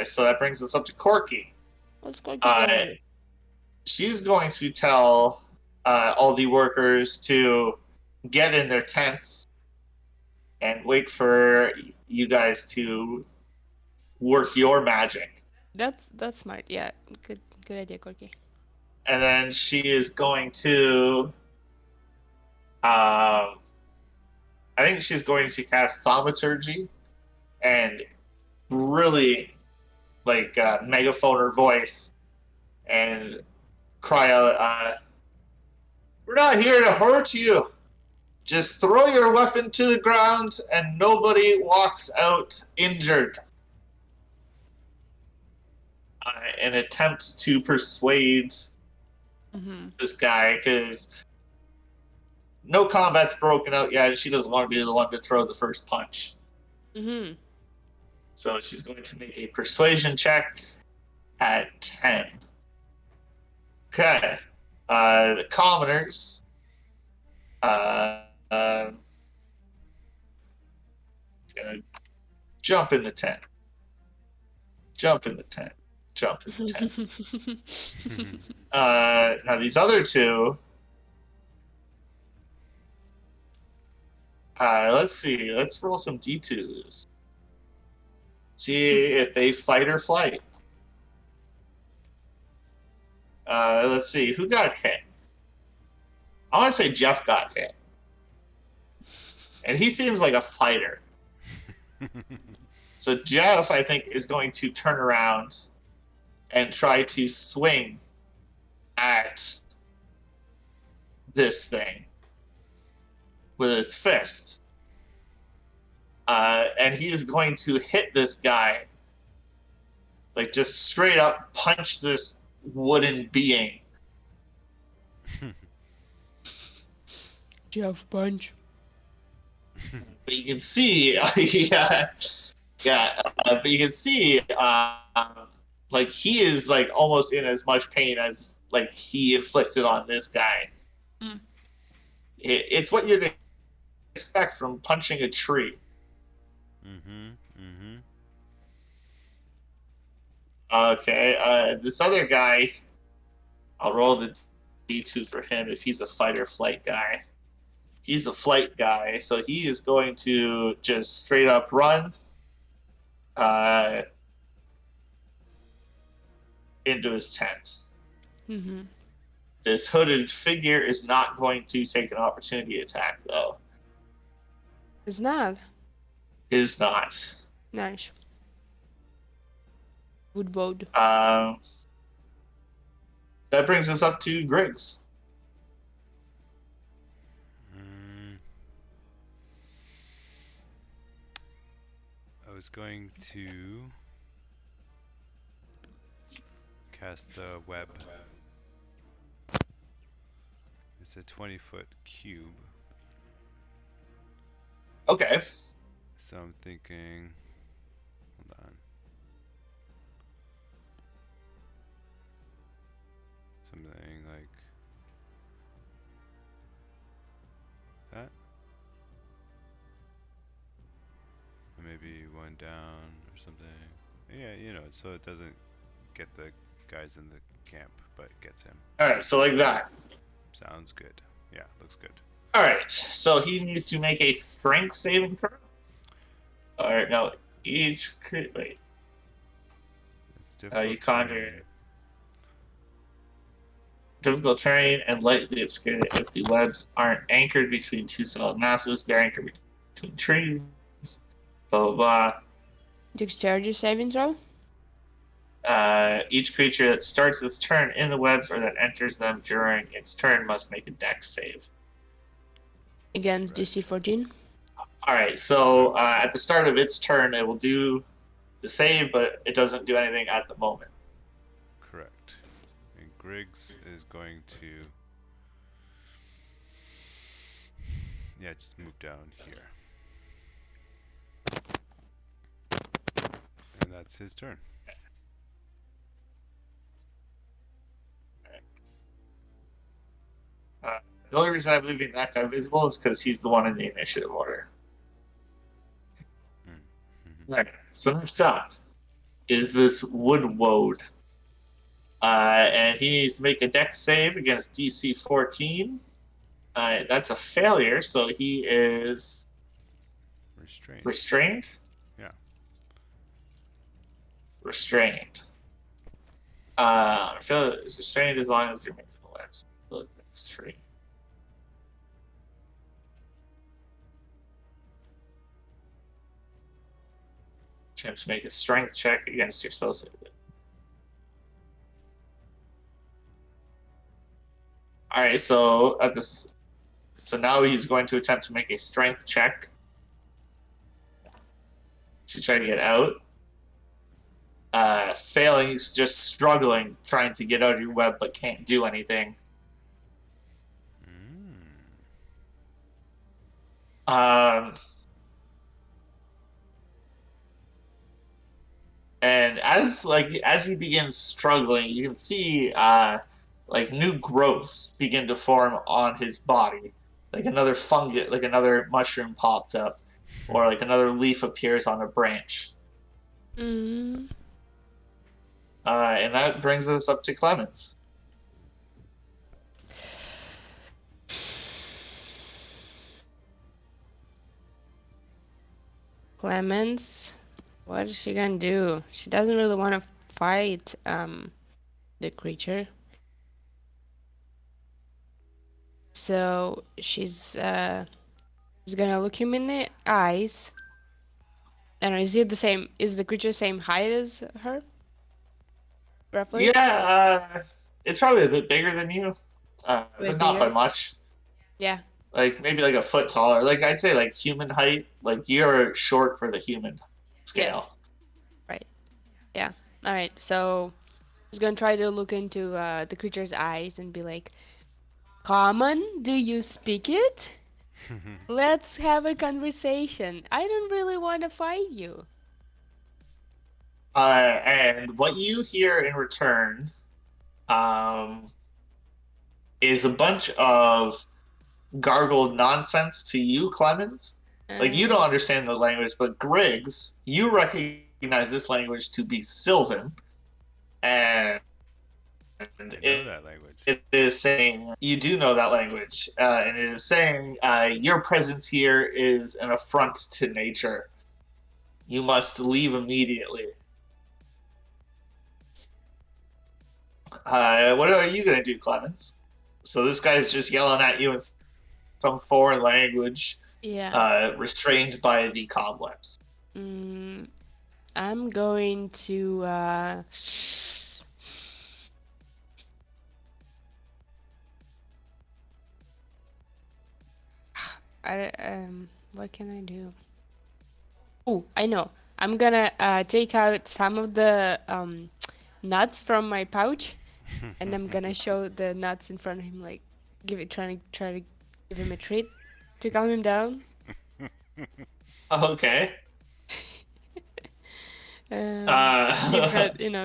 So that brings us up to Corky. Let's go together. She's going to tell all the workers to get in their tents and wait for you guys to work your magic. That's smart. Yeah, good idea, Corky. and then she is going to. I think she's going to cast thaumaturgy and really like megaphone her voice and cry out, "We're not here to hurt you. Just throw your weapon to the ground and nobody walks out injured." An attempt to persuade this guy because no combat's broken out yet, and she doesn't want to be the one to throw the first punch. So she's going to make a persuasion check at 10. Okay. The commoners. Gonna jump in the tent. Jump in the tent. Jump in the tent. Now these other two. Let's see. Let's roll some D2s. See if they fight or flight. Let's see. Who got hit? I want to say Jeff got hit. And he seems like a fighter. So Jeff, I think, is going to turn around and try to swing at this thing with his fist. And he is going to hit this guy. Like, just straight up punch this wooden being. Jeff punch. But you can see, but you can see, like he is like almost in as much pain as like he inflicted on this guy. It's what you'd expect from punching a tree. Okay, this other guy, I'll roll the D2 for him if he's a fight or flight guy. He's a flight guy, so he is going to just straight up run into his tent. This hooded figure is not going to take an opportunity attack, though. It's not. Is not. Nice. Good bold. That brings us up to Griggs. I was going to cast the web. It's a 20-foot cube. Okay. So I'm thinking, hold on. Something like that. And maybe one down or something. Yeah, you know, so it doesn't get the guys in the camp, but it gets him. Alright, so like that. Sounds good. Yeah, looks good. Alright, so he needs to make a strength saving throw. Or no, wait. You conjure difficult terrain and lightly obscured if the webs aren't anchored between two solid masses. They're anchored between trees. Blah blah blah. Dexterity saving throw? Each creature that starts this turn in the webs or that enters them during its turn must make a dex save. Against DC 14. Alright, so at the start of its turn, it will do the save, but it doesn't do anything at the moment. Correct. And Griggs is going to... yeah, just move down here. And that's his turn. The only reason I'm leaving that guy visible is because he's the one in the initiative order. Alright, so next up is this wood woad. And he needs to make a dex save against DC 14. That's a failure, so he is restrained? Yeah. Restrained. I feel it's restrained as long as it remains in the webs. It's free. Attempt to make a strength check against your spell save. All right, so now he's going to attempt to make a strength check to try to get out. Failing, he's just struggling, trying to get out of your web, but can't do anything. And as he begins struggling, you can see new growths begin to form on his body. Like another fungus, like another mushroom pops up, or like another leaf appears on a branch. Mm-hmm. And that brings us up to Clemens. Clemens, what is she gonna do? She doesn't really want to fight the creature. So she's gonna look him in the eyes. And is it the same? Is the creature same height as her? Roughly? Yeah, it's probably a bit bigger than you, but not by much. Yeah. Like maybe like a foot taller. Like I'd say like human height. Like you're short for the human scale. Yes. Right. Yeah. All right. So he's gonna try to look into the creature's eyes and be like, "Common, do you speak it? Let's have a conversation. I don't really want to fight you." And what you hear in return is a bunch of gargled nonsense to you, Clemens. Like you don't understand the language, but Griggs, you recognize this language to be Sylvan, and I know that language. It is saying you do know that language, and it is saying your presence here is an affront to nature. You must leave immediately. What are you going to do, Clemens? So this guy's just yelling at you in some foreign language, restrained by the cobwebs. I'm going to what can I do? Oh, I know. I'm gonna take out some of the nuts from my pouch, and I'm gonna show the nuts in front of him, like try to give him a treat to calm him down. Okay.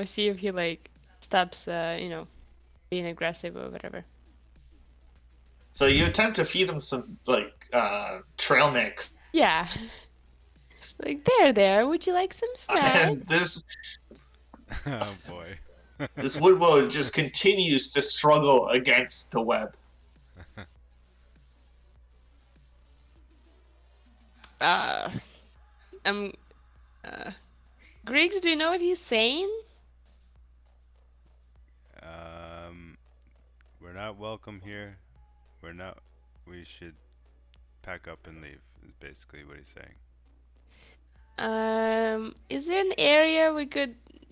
See if he like stops, being aggressive or whatever. So you attempt to feed him some trail mix. Yeah. Like there. Would you like some snacks? And this. Oh boy. This woodwood just continues to struggle against the web. Griggs, do you know what he's saying? We're not welcome here. We should pack up and leave, is basically what he's saying. Is there an area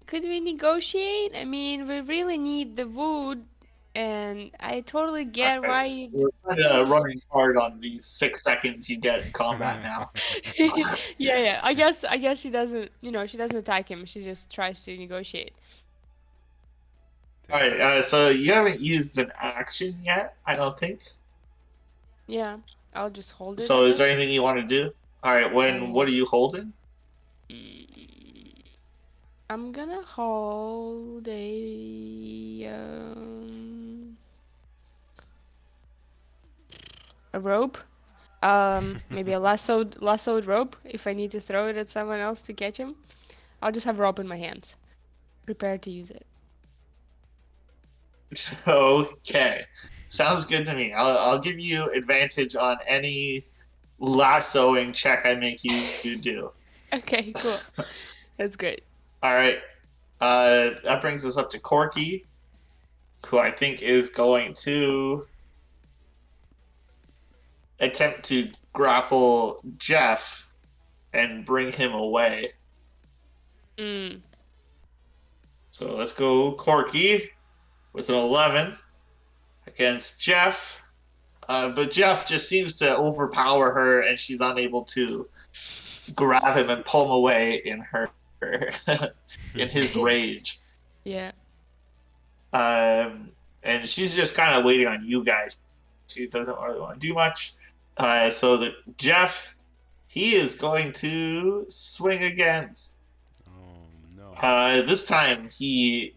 could we negotiate? I mean, we really need the wood, and I totally get why you... We're kind of running hard on these 6 seconds you get in combat now. Yeah. I guess she doesn't, she doesn't attack him. She just tries to negotiate. All right, so you haven't used an action yet, I don't think. Yeah, I'll just hold it. So is there anything you want to do? All right, what are you holding? I'm gonna hold a rope. Maybe a lassoed rope if I need to throw it at someone else to catch him. I'll just have rope in my hands, prepared to use it. Okay, sounds good to me. I'll give you advantage on any lassoing check I make you do. Okay, cool. That's great. All right. That brings us up to Corky, who I think is going to attempt to grapple Jeff and bring him away. Mm. So let's go Corky with an 11 against Jeff. But Jeff just seems to overpower her, and she's unable to grab him and pull him away in her in his rage. Yeah. And she's just kind of waiting on you guys. She doesn't really want to do much. So the Jeff, he is going to swing again. Oh no. This time he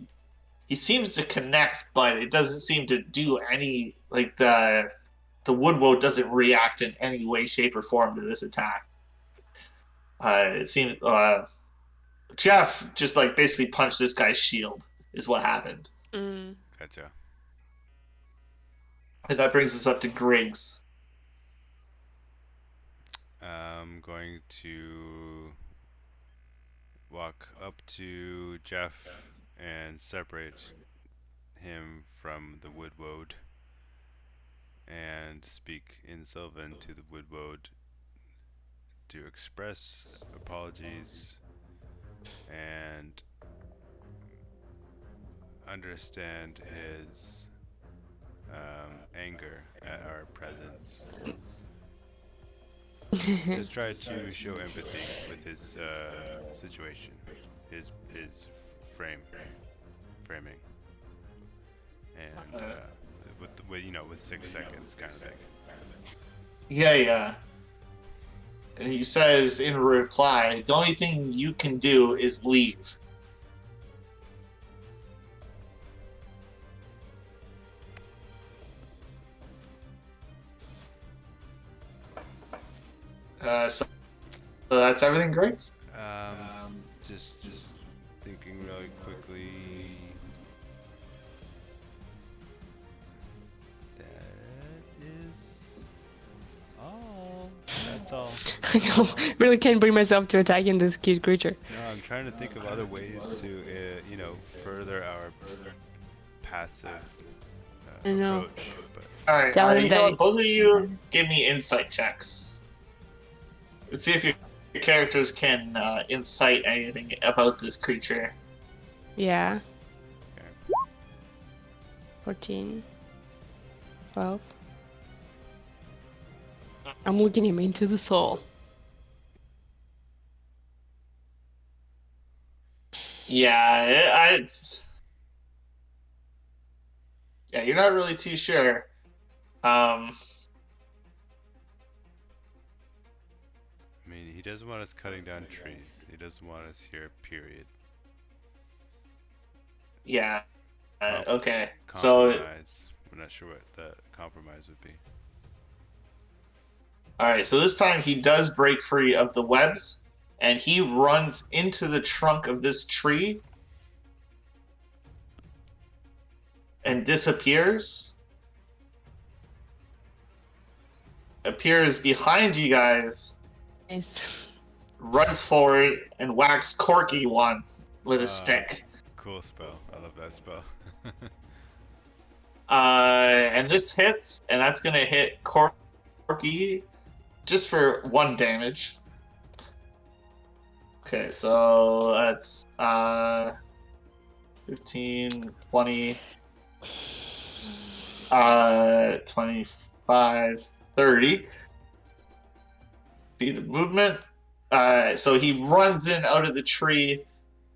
seems to connect, but it doesn't seem to do any, like the woodwoe doesn't react in any way, shape, or form to this attack. It seems Jeff just like basically punched this guy's shield is what happened. Mm. Gotcha. And that brings us up to Griggs. I'm going to walk up to Jeff and separate him from the woodwode and speak in Sylvan to the woodwode to express apologies and understand his anger at our presence. Just try to show empathy with his situation, his framing, and with 6 seconds kind of thing. Yeah. And he says in reply, the only thing you can do is leave. So that's everything, Griggs? Just thinking really quickly. That is all. That's all. I don't, really can't bring myself to attacking this cute creature. No, I'm trying to think of other ways to, further our passive I know. approach. But Alright, Tell him you know that what? Both of you give me insight checks. Let's see if your characters can incite anything about this creature. Yeah. Okay. 14. 12. I'm looking him into the soul. Yeah, it's... Yeah, you're not really too sure. I mean, he doesn't want us cutting down trees. He doesn't want us here, period. Yeah. Okay. Compromise. I'm not sure what the compromise would be. Alright, so this time he does break free of the webs, and he runs into the trunk of this tree and disappears. Appears behind you guys, Nice. runs forward, and whacks Corky one with a stick. Cool spell. I love that spell. And this hits, and that's gonna hit Corky just for 1 damage. Okay, so that's 15, 20, 25, 30 feet of movement. So he runs in out of the tree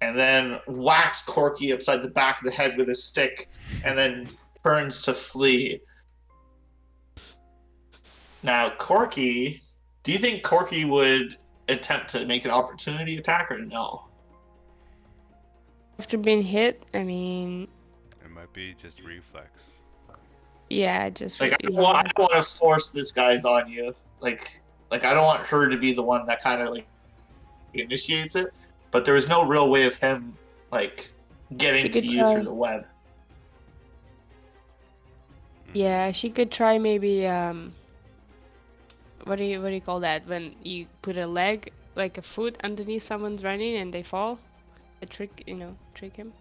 and then whacks Corky upside the back of the head with a stick and then turns to flee. Now, Corky, do you think Corky would attempt to make an opportunity attack or no? After being hit, I mean, It might be just reflex. yeah, just Like, I don't want to force this guy's on you. Like I don't want her to be the one that kind of like initiates it. But there was no real way of him like getting to you through the web. Yeah, she could try maybe what do you call that when you put a leg, like a foot underneath someone's running and they fall? A trick, trick him.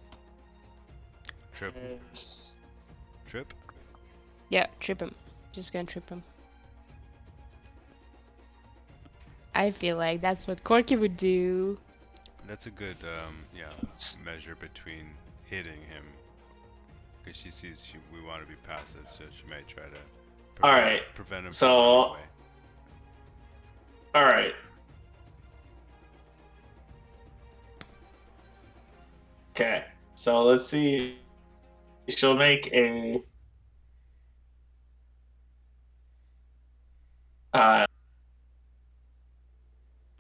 Trip. Trip. Yeah, trip him. Just gonna trip him. I feel like that's what Corky would do. That's a good measure between hitting him, because she sees we want to be passive, so she may try to All right. prevent him So, from running away. all right. Okay. So let's see. She'll make a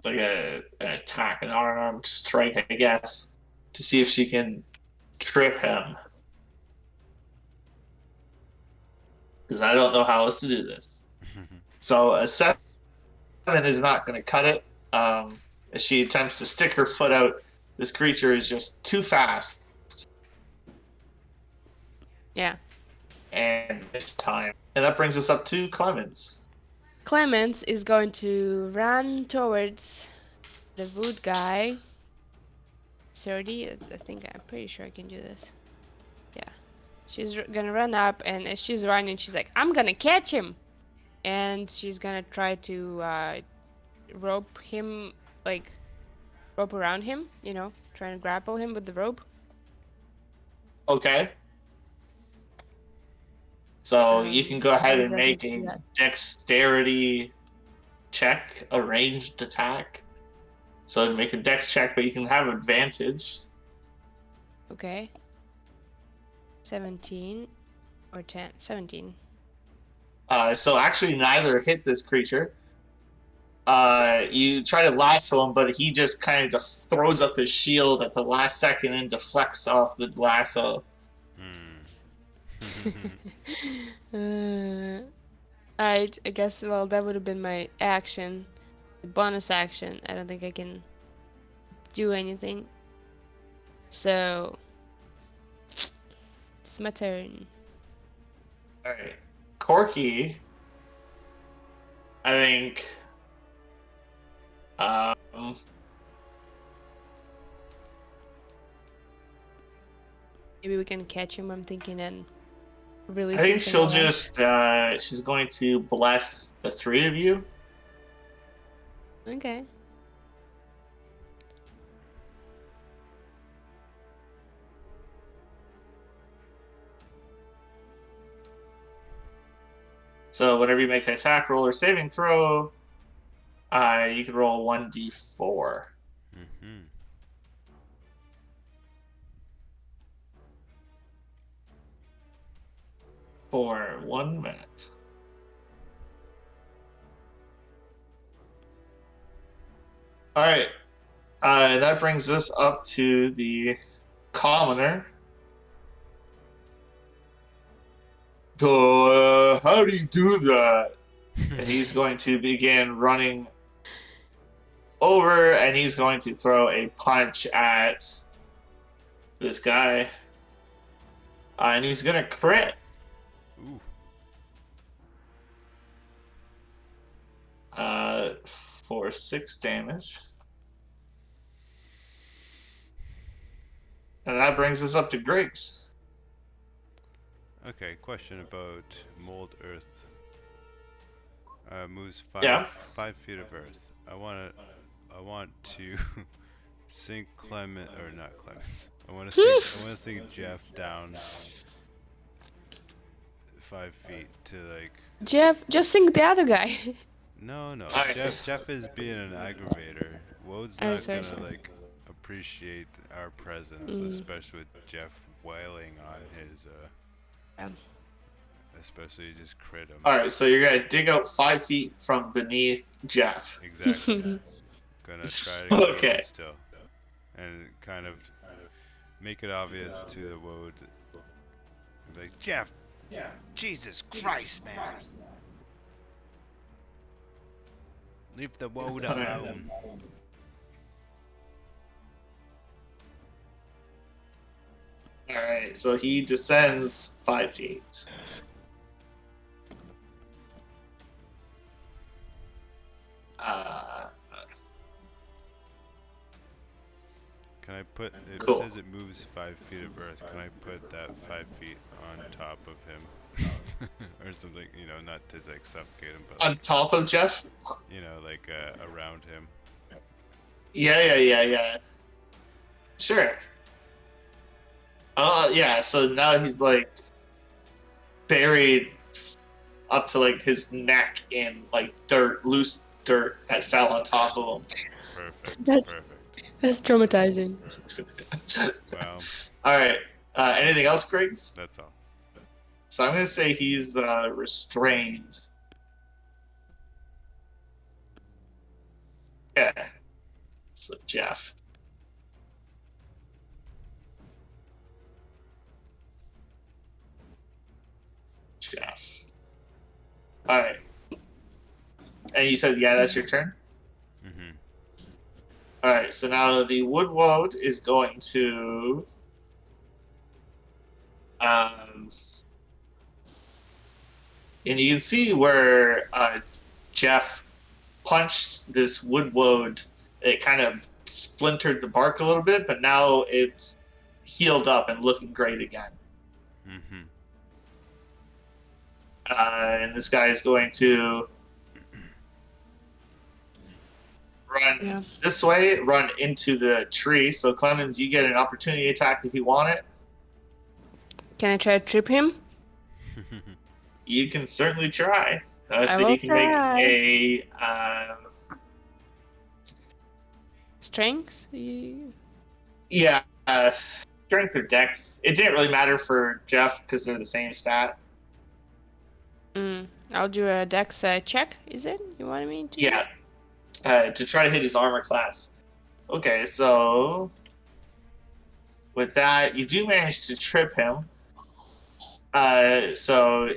like an attack, an unarmed strike, I guess, to see if she can trip him. Because I don't know how else to do this. So a 7 is not going to cut it. As she attempts to stick her foot out, this creature is just too fast. Yeah. And it's time. And that brings us up to Clemens. Clemens is going to run towards the wood guy. 30. I think I'm pretty sure I can do this. Yeah. She's gonna run up, and as she's running, she's like, I'm gonna catch him! And she's gonna try to rope him, like, rope around him, trying to grapple him with the rope. Okay. So you can go ahead and make a dexterity check, a ranged attack. So make a dex check, but you can have advantage. Okay. 17 or 10. 17. So actually neither hit this creature. You try to lasso him, but he just kind of just throws up his shield at the last second and deflects off the lasso. Alright, I guess, well, that would have been my action. Bonus action. I don't think I can do anything. So, it's my turn. Alright. Corky, I think, Maybe we can catch him, I'm thinking, and I release think something she'll away. just, she's going to bless the three of you. Okay. So whenever you make an attack roll or saving throw, you can roll 1d4. For 1 minute. All right. That brings us up to the commoner. So, how do you do that? And he's going to begin running over, and he's going to throw a punch at this guy. And he's going to crit. Ooh. For 6 damage. And that brings us up to Griggs. Okay, question about mold earth. Moves 5 feet of earth. I want to sink Clement, or not Clemens. I want to sink Jeff down 5 feet to, like. Jeff, just sink the other guy. No. Right. Jeff is being an aggravator. Wode's Oh, not sorry. like appreciate our presence, especially with Jeff wailing on his especially just crit him. Alright, so you're going to dig out 5 feet from beneath Jeff. Exactly. Gonna try to keep him still. And kind of make it obvious to the Wode. Like, Jeff! Jesus Christ, man! Leave the Wode alone. Alright, so he descends 5 feet. Can I put? It Cool. says it moves 5 feet of earth. Can I put that 5 feet on top of him, or something? Not to like suffocate him, but On like top of Jeff? like around him. Yeah. Sure. Yeah, so now he's like buried up to like his neck in like dirt, loose dirt that fell on top of him. Perfect. That's Perfect. that's traumatizing. Well, All right. Anything else, Griggs? that's all. So I'm gonna say he's restrained. Yeah. So Jeff. Jeff. All right. And you said, yeah, that's your turn? Mhm. All right. So now the Woodwode is going to. Um, and you can see where Jeff punched this Woodwode. It kind of splintered the bark a little bit, but now it's healed up and looking great again. Mhm. And this guy is going to run this way, run into the tree. So Clemens, you get an opportunity attack if you want it. Can I try to trip him? You can certainly try. I So will you can make try. a Strength? yeah strength or dex. It didn't really matter for Jeff because they're the same stat. I'll do a dex check, is it? You wanted me to? Yeah, to try to hit his armor class. Okay, so with that, you do manage to trip him. So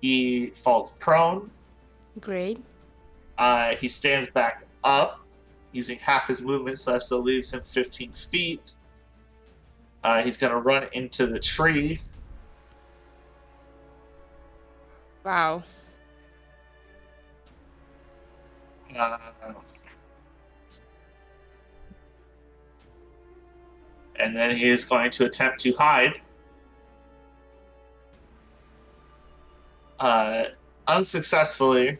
he falls prone. Great. He stands back up using half his movement, so that still leaves him 15 feet. He's going to run into the tree. Wow. Uh, and then he is going to attempt to hide. Unsuccessfully,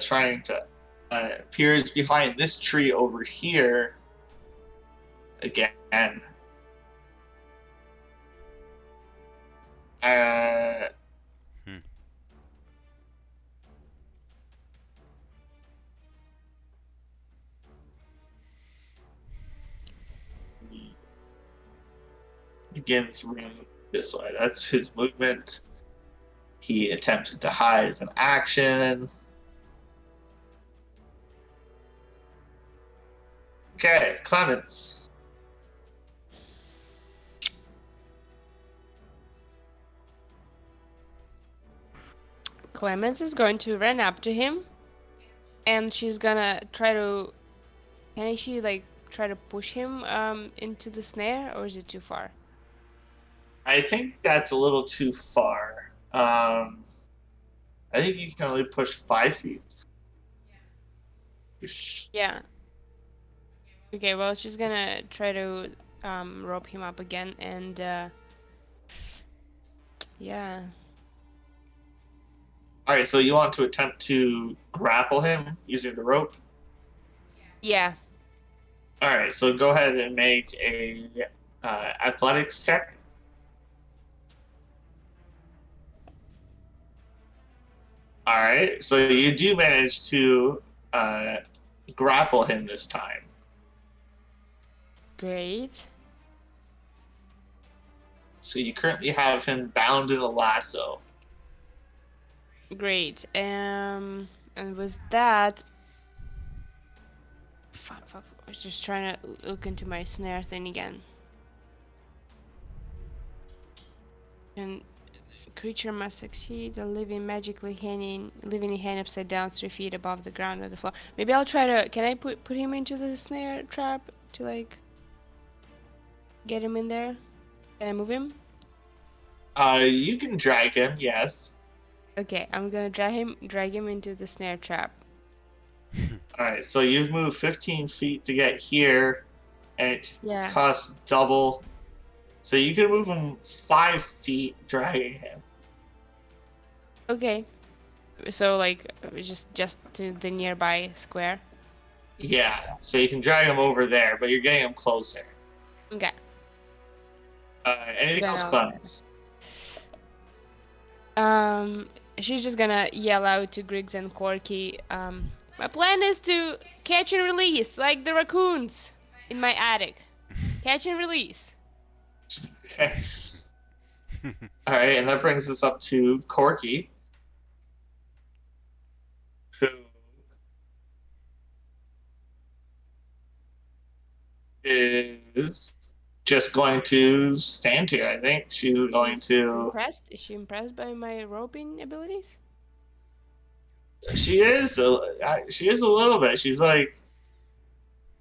trying to appears behind this tree over here again. Hmm. Begins running this way. That's his movement. He attempted to hide as an action. Okay, Clemens. Clemens is going to run up to him, and she's gonna try to. Can she like try to push him into the snare, or is it too far? I think that's a little too far. I think you can only push 5 feet. Yeah. Okay. Well, she's gonna try to rope him up again, and yeah. All right, so you want to attempt to grapple him using the rope? Yeah. All right, so go ahead and make a athletics check. All right, so you do manage to grapple him this time. Great. So you currently have him bound in a lasso. Great. And with that, fuck. I was just trying to look into my snare thing again. And creature must succeed. The living living in hand upside down, 3 feet above the ground or the floor. Maybe I'll try to. Can I put him into the snare trap to like get him in there? Can I move him? You can drag him, yes. Okay, I'm gonna drag him into the snare trap. All right, so you've moved 15 feet to get here, and it Yeah. costs double. So you can move him 5 feet, dragging him. Okay. So like just to the nearby square. Yeah, so you can drag him over there, but you're getting him closer. Okay. Anything Then else, I'll. Clemens? She's just gonna yell out to Griggs and Corky. My plan is to catch and release like the raccoons in my attic. Catch and release. Okay. All right, and that brings us up to Corky, who is just going to stand here. I think she's going She's to. impressed. Is she impressed by my roping abilities? She is. She is a little bit. She's like,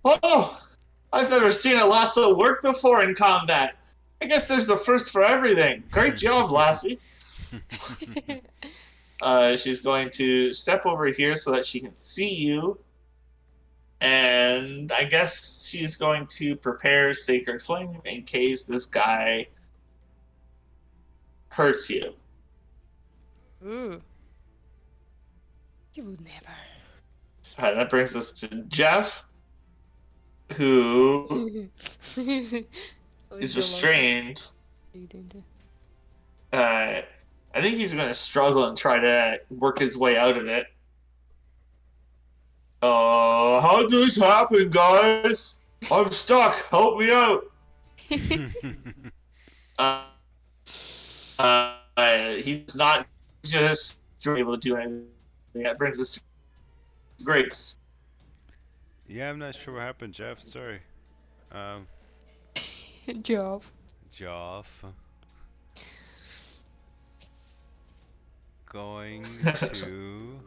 oh, I've never seen a lasso work before in combat. I guess there's the first for everything. Great job, Lassie. She's going to step over here so that she can see you. And I guess she's going to prepare Sacred Flame in case this guy hurts you. Ooh. You would never. That brings us to Jeff, who is restrained. I think he's going to struggle and try to work his way out of it. How'd this happen, guys? I'm stuck. Help me out. Uh, he's not just able to do anything. That brings us to Griggs. Yeah, I'm not sure what happened, Jeff. Sorry. Um, Job. Joff. Going to.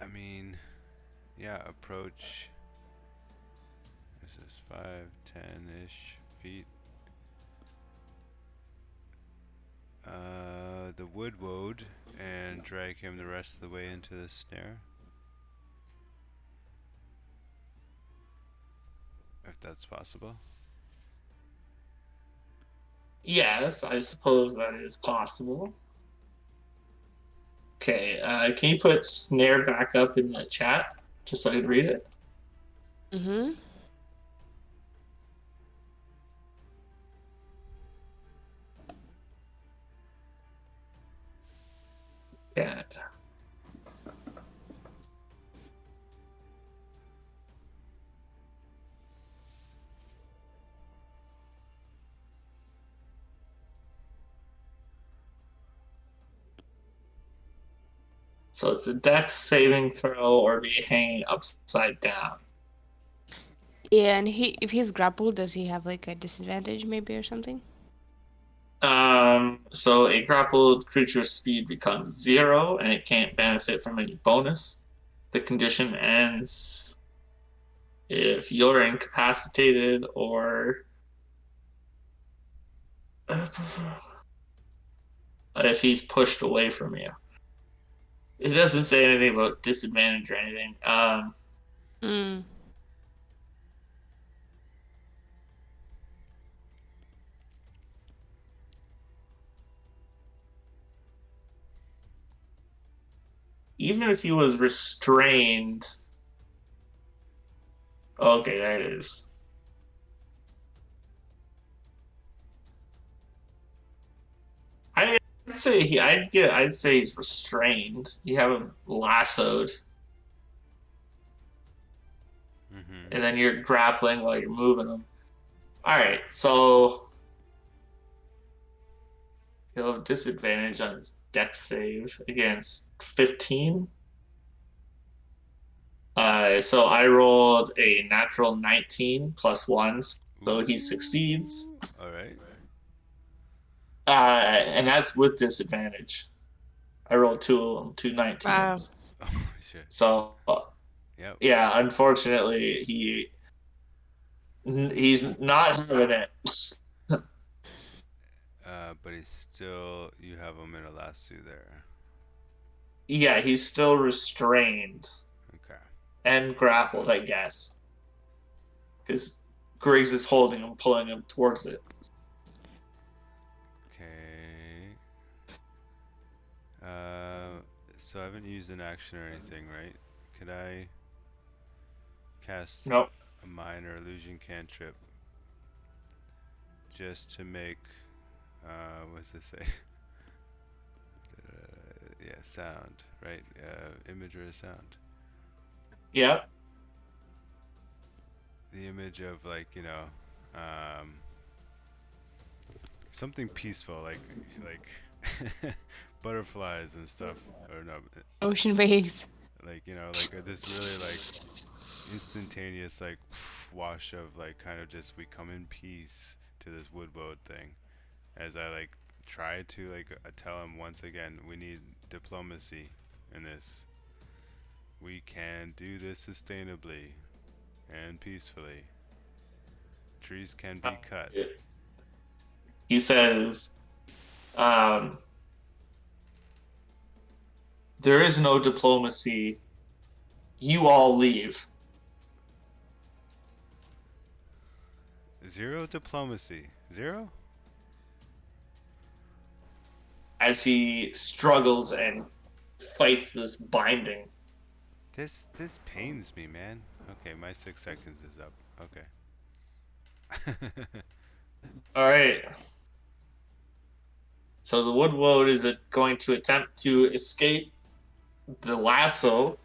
I mean, yeah, approach. This is 5, 10-ish feet. The wood woad and drag him the rest of the way into the snare. If that's possible. Yes, I suppose that is possible. Okay, can you put snare back up in the chat just so I could read it? Mm-hmm. Yeah. So it's a dex saving throw or be hanging upside down. Yeah, and if he's grappled, does he have like a disadvantage maybe or something? So a grappled creature's speed becomes 0 and it can't benefit from any bonus. The condition ends if you're incapacitated or if he's pushed away from you. It doesn't say anything about disadvantage or anything. Mm. Even if he was restrained. Okay, there it is. I'd say he's restrained. You have him lassoed, and then you're grappling while you're moving him. All right, so he'll have disadvantage on his dex save against 15. So I rolled a natural 19 plus 1, so he succeeds. All right. And that's with disadvantage. I rolled two 19s. Wow. Oh shit. So Yep. yeah, unfortunately he's not having it. But he's still. You have him in a lasso there. Yeah, he's still restrained Okay. and grappled, I guess, because Griggs is holding him, pulling him towards it. Okay. So I haven't used an action or anything, right? Could I cast Nope. a minor illusion cantrip just to make what's this say? Yeah, sound, right? Image or sound. Yep. The image of like um, something peaceful, like butterflies and stuff, or no, Ocean waves. like like this really like instantaneous like wash of like kind of just we come in peace to this woodwood thing. As I like try to like tell him once again, we need diplomacy in this. We can do this sustainably and peacefully. Trees can be cut. He says, um, "There is no diplomacy. You all leave." Zero diplomacy. Zero? As he struggles and fights this binding. This pains me, man. Okay, my 6 seconds is up. Okay. All right. So the woodwode is going to attempt to escape the lasso.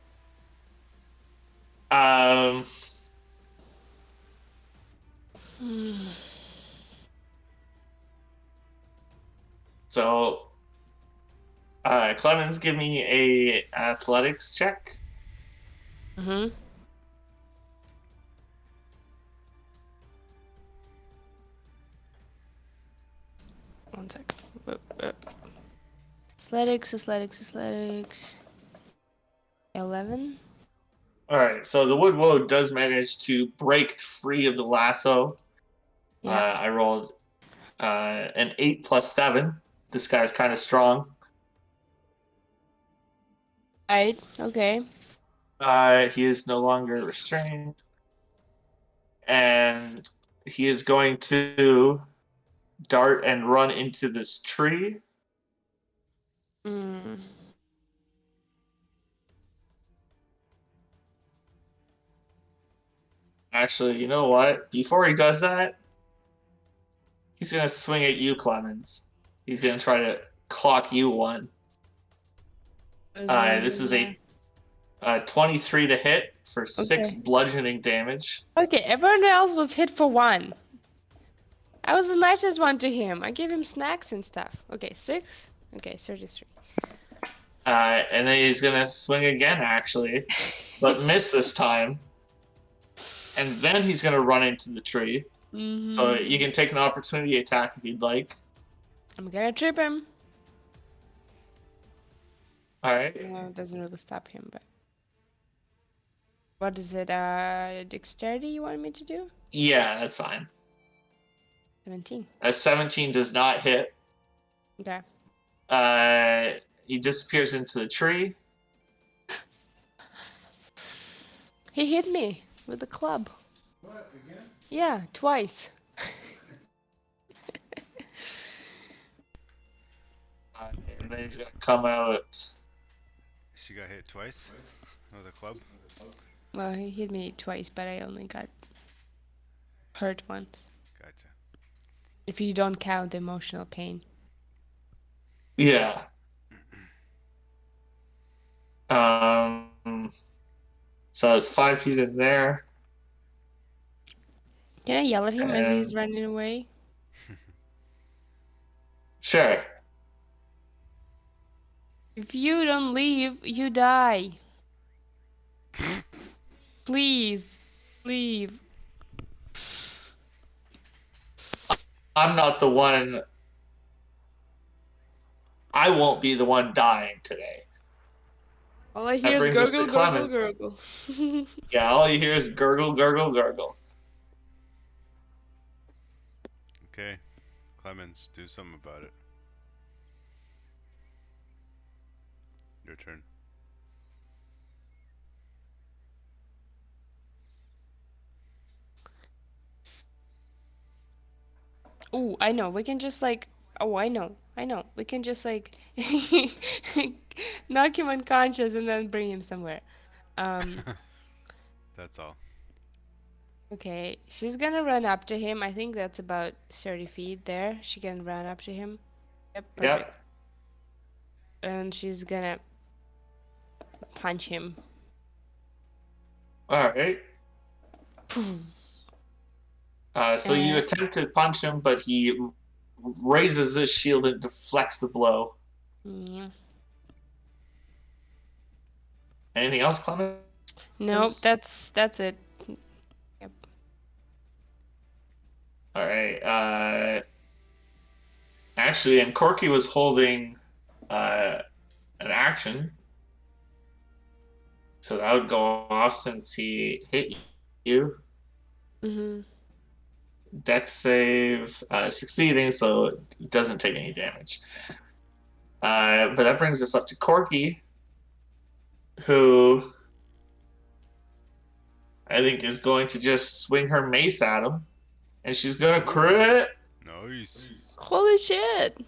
Um, so Clemens, give me a athletics check. Mm-hmm. One sec. Athletics. 11. All right. So the woodwode does manage to break free of the lasso. Yeah. I rolled an 8 plus 7. This guy's kind of strong. Right. Okay. He is no longer restrained. And he is going to dart and run into this tree. Mm. Actually, you know what? Before he does that, he's going to swing at you, Clemens. He's going to try to clock you one. This is a 23 to hit for 6 bludgeoning damage. Okay, everyone else was hit for 1. I was the nicest one to him. I gave him snacks and stuff. Okay, 6. Okay, 33. And then he's going to swing again, actually, but miss this time. And then he's going to run into the tree. Mm-hmm. So you can take an opportunity attack if you'd like. I'm gonna trip him. All right. No, it doesn't really stop him, but... What is it, dexterity you want me to do? Yeah, that's fine. 17. A 17 does not hit. Okay. He disappears into the tree. He hit me with a club. What, again? Yeah, twice. And then he's going to come out. She got hit twice with a club. Well, he hit me twice, but I only got hurt once. Gotcha. If you don't count the emotional pain. Yeah. So it's 5 feet in there. Can I yell at him as he's running away? Sure. If you don't leave, you die. Please, leave. I'm not the one. I won't be the one dying today. All I hear is brings us to gurgle, Clemens. gurgle. Yeah, all you hear is gurgle, gurgle, gurgle. Okay. Clemens, do something about it. Your turn. Ooh, I know. We can just like. Oh, I know. I know. We can just like knock him unconscious and then bring him somewhere. Um. That's all. Okay. She's gonna run up to him. I think that's about 30 feet there. She can run up to him. Yep. Perfect. Yep. And she's gonna punch him. All right. So you attempt to punch him, but he raises his shield and deflects the blow. Yeah. Anything else, Clemens? Nope. That's it. Yep. All right. Actually, and Corky was holding an action, so that would go off since he hit you. Mhm. Dex save succeeding, so it doesn't take any damage. But that brings us up to Corky, who I think is going to just swing her mace at him, and she's gonna crit. Nice. Holy shit!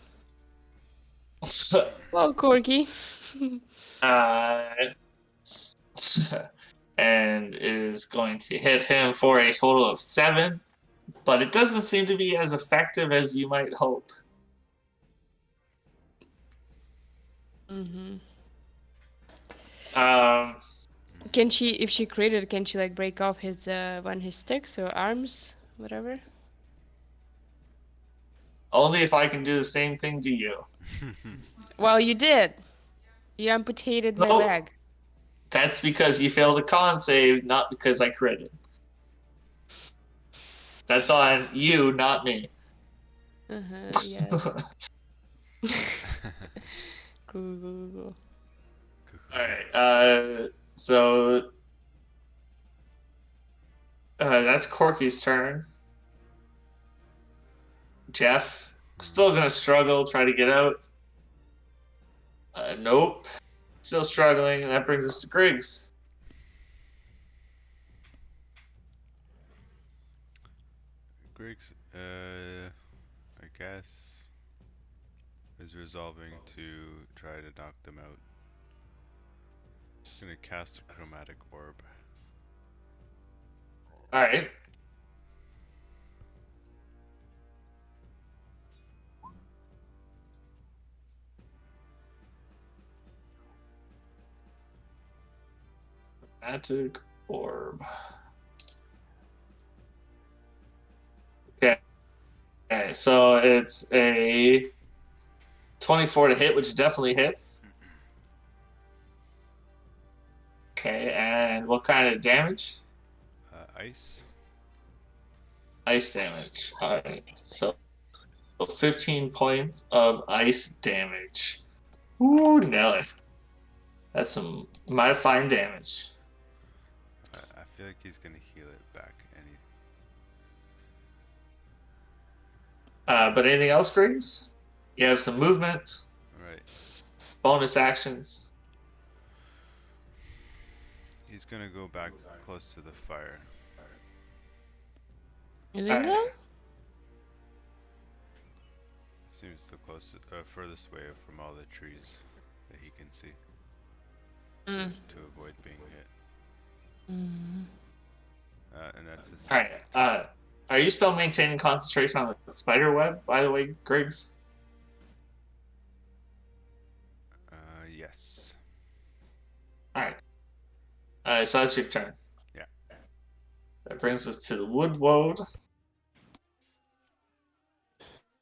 Well, Corky. uh, and is going to hit him for a total of 7, but it doesn't seem to be as effective as you might hope. Mhm. Um, Can she, if she critted, can she like break off his his sticks or arms, whatever? only if I can do the same thing to you. Well, you did. You amputated my Nope, leg. that's because you failed a con save, not because I critted. That's on you, not me. Yeah. Cool, cool, cool. All right. So that's Corky's turn. Jeff still gonna struggle, try to get out. Nope. Still struggling, and that brings us to Griggs. Griggs, I guess, is resolving to try to knock them out. Gonna cast a chromatic orb. All right. Chromatic orb. Okay. Okay, so it's a 24 to hit, which definitely hits. Okay, and what kind of damage? Ice. Ice damage. All right. So 15 points of ice damage. Ooh, Nelly. That's some mighty fine damage. I feel like he's gonna heal it back. But anything else, Griggs? You have some movement, Right. bonus actions. He's gonna go back close to the fire. Is All it right. that? Seems the closest, furthest away from all the trees that he can see to avoid being hit. And that's his. All right. Are you still maintaining concentration on the spider web, by the way, Griggs? Yes. All right. So that's your turn. Yeah. That brings us to the Woodwode,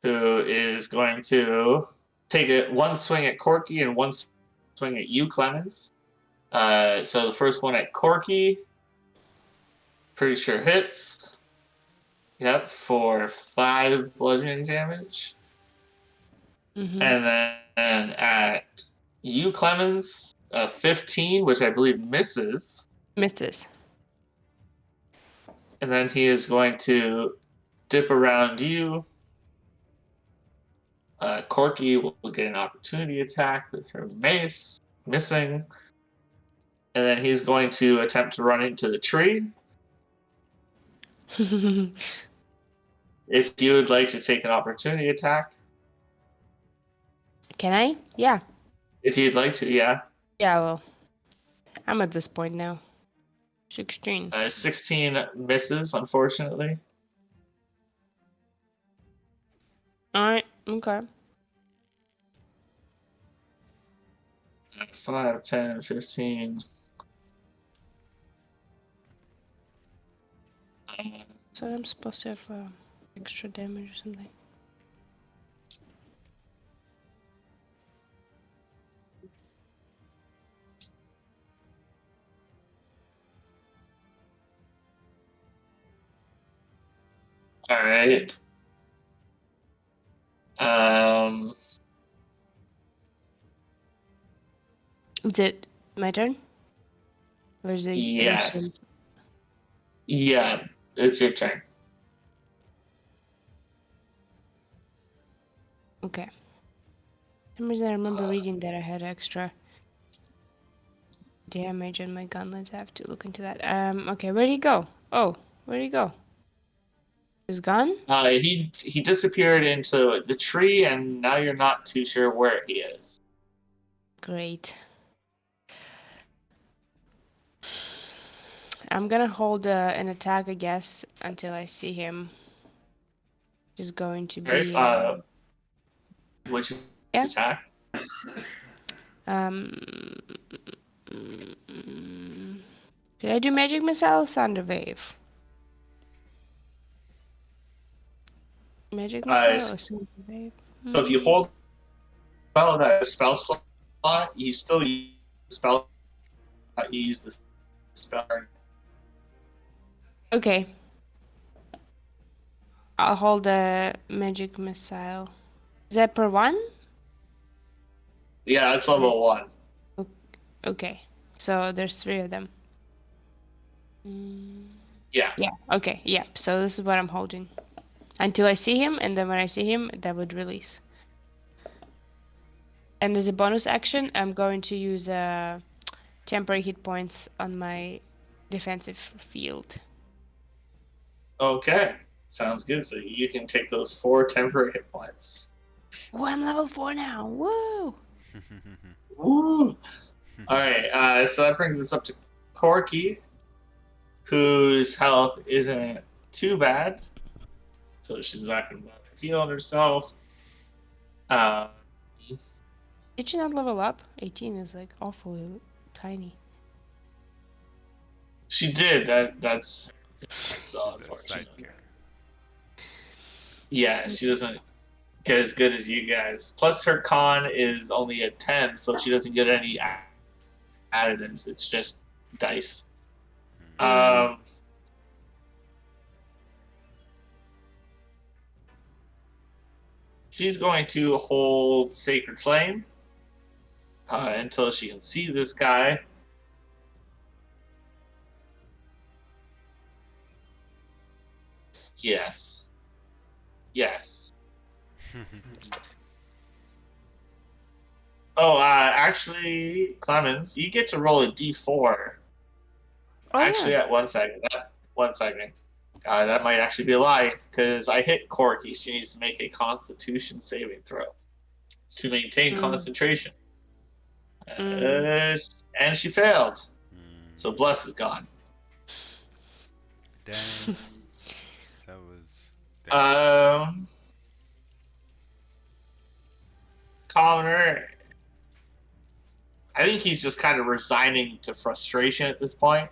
who is going to take one swing at Corky and one swing at you, Clemens. So the first one at Corky, pretty sure hits. Yep, for 5 bludgeoning damage. And then at you, Clemens, 15, which I believe misses. Misses. And then he is going to dip around you Corky will get an opportunity attack with her mace, missing. And then he's going to attempt to run into the tree. If you would like to take an opportunity attack. Can I? Yeah. If you'd like to, yeah. Yeah, well, I'm at this point now. 16. 16 misses, unfortunately. Alright, okay. 5, 10, 15. So I'm supposed to have extra damage or something. All right. Is it my turn? Or is it Yes. Yeah, it's your turn. Okay. For some reason I remember reading that I had extra damage on my gauntlets. I have to look into that. Okay, where'd he go? Oh, where'd he go? He's gone? He disappeared into the tree, and now you're not too sure where he is. Great. I'm gonna hold an attack, I guess, until I see him. Just going to be Which yeah. attack? Should I do magic missile or thunder wave? Magic missile or thunder wave? So if you hold spell that spell slot, you still use the spell. You use the spell. Okay. I'll hold a magic missile. Is that per one? Yeah, it's level 1. Okay. So there's 3 of them. Yeah. Yeah. Okay. Yeah. So this is what I'm holding until I see him, and then when I see him, that would release. And as a bonus action, I'm going to use temporary hit points on my defensive field. Okay. Sounds good. So you can take those 4 temporary hit points. Oh, I'm level 4 now. Woo! Woo! Alright, so that brings us up to Corky, whose health isn't too bad. So she's not going to heal on herself. Did she not level up? 18 is like awfully tiny. She did. That's unfortunate. Yeah, she doesn't get as good as you guys. Plus, her con is only a 10, so she doesn't get any additives. It's just dice. She's going to hold Sacred Flame until she can see this guy. Yes. Yes. Oh, actually, Clemens, you get to roll a d4. Oh, actually, yeah. at 1 second. That might actually be a lie, because I hit Corky. She needs to make a Constitution saving throw to maintain concentration. And she failed. So Bless is gone. Dang. That was... Commoner, I think he's just kind of resigning to frustration at this point.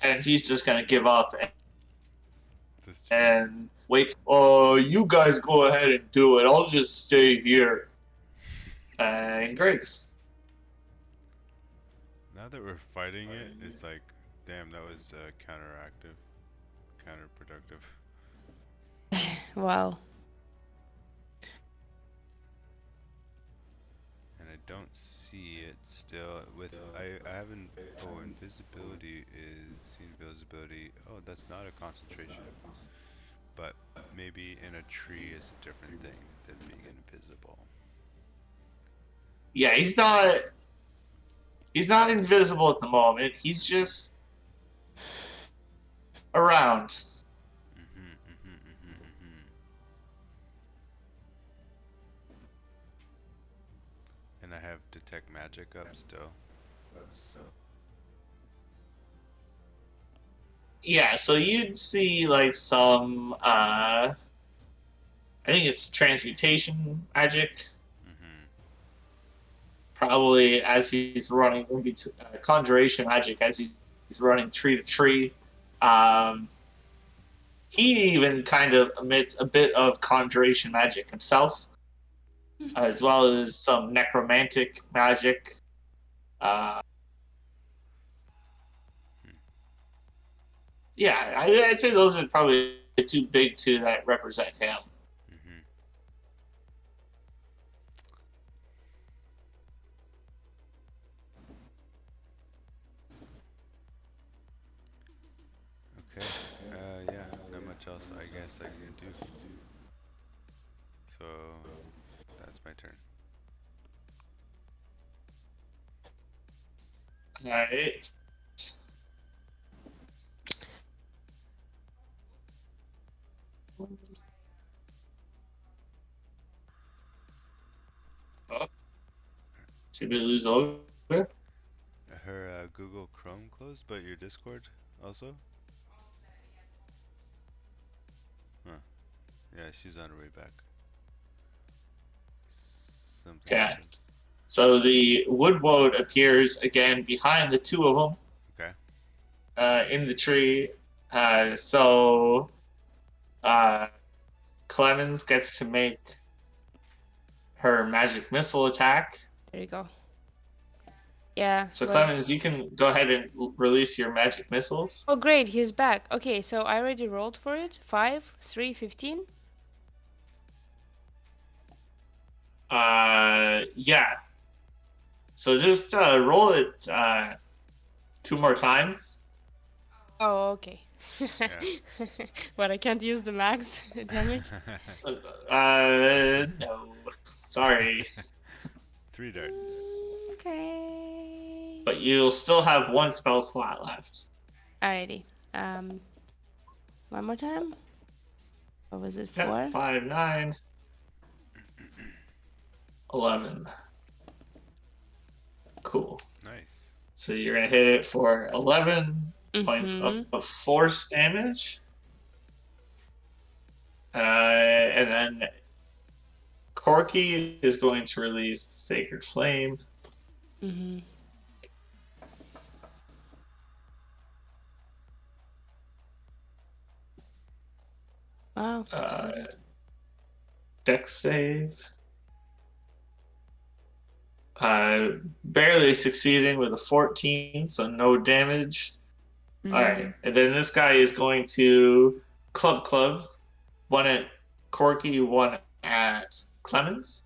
And he's just going to give up and wait. Oh, you guys go ahead and do it. I'll just stay here. And Griggs. Now that we're fighting it, it's like, damn, that was counterproductive. Wow. And I don't see it still. I haven't. Oh, invisibility is invisibility. Oh, that's not a concentration. but maybe in a tree is a different thing than being invisible. Yeah, he's not invisible at the moment. He's just around. And I have detect magic up still. Yeah, so you'd see like some I think it's transmutation magic. Probably as he's running, maybe conjuration magic as he's running tree to tree. Um, he even kind of emits a bit of conjuration magic himself, as well as some necromantic magic. Uh, yeah, I'd say those are probably the two big two that represent him. Mm-hmm. Okay. Yeah, not much else I guess I can do. So that's my turn. All right. Oh, did we lose over? Her Google Chrome closed, but your Discord also? Huh. Yeah, she's on her way back. Something Yeah. happened. So the woodwode appears again behind the two of them. Okay. In the tree. So Clemens gets to make her magic missile attack. There you go. Yeah. So Well. Clemens, you can go ahead and release your magic missiles. Oh, great. He's back. Okay, so I already rolled for it. 5, 3, 15. Yeah. So just roll it 2 more times. Oh, okay. Yeah. But I can't use the max damage. No. Sorry. 3 darts. Okay. But you'll still have 1 spell slot left. Alrighty. One more time. What was it? 4? Yep, 5, 9, 11. Cool. Nice. So you're going to hit it for 11 points of force damage. And then Corky is going to release Sacred Flame. Mm-hmm. Wow. Dex save. Barely succeeding with a 14, so no damage. All right, and then this guy is going to club. 1 at Corky, 1 at Clemens.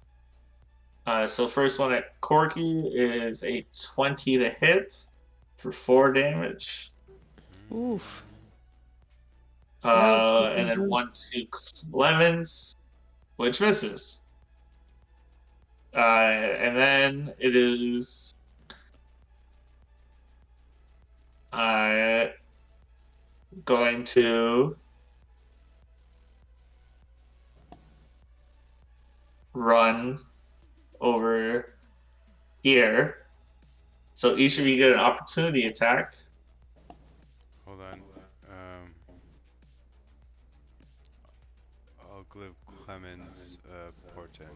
So first one at Corky is a 20 to hit for 4 damage. Oof. And then 1 to Clemens, which misses. And then it is going to run over here. So each of you get an opportunity attack. Hold on. I'll give Clemens portent.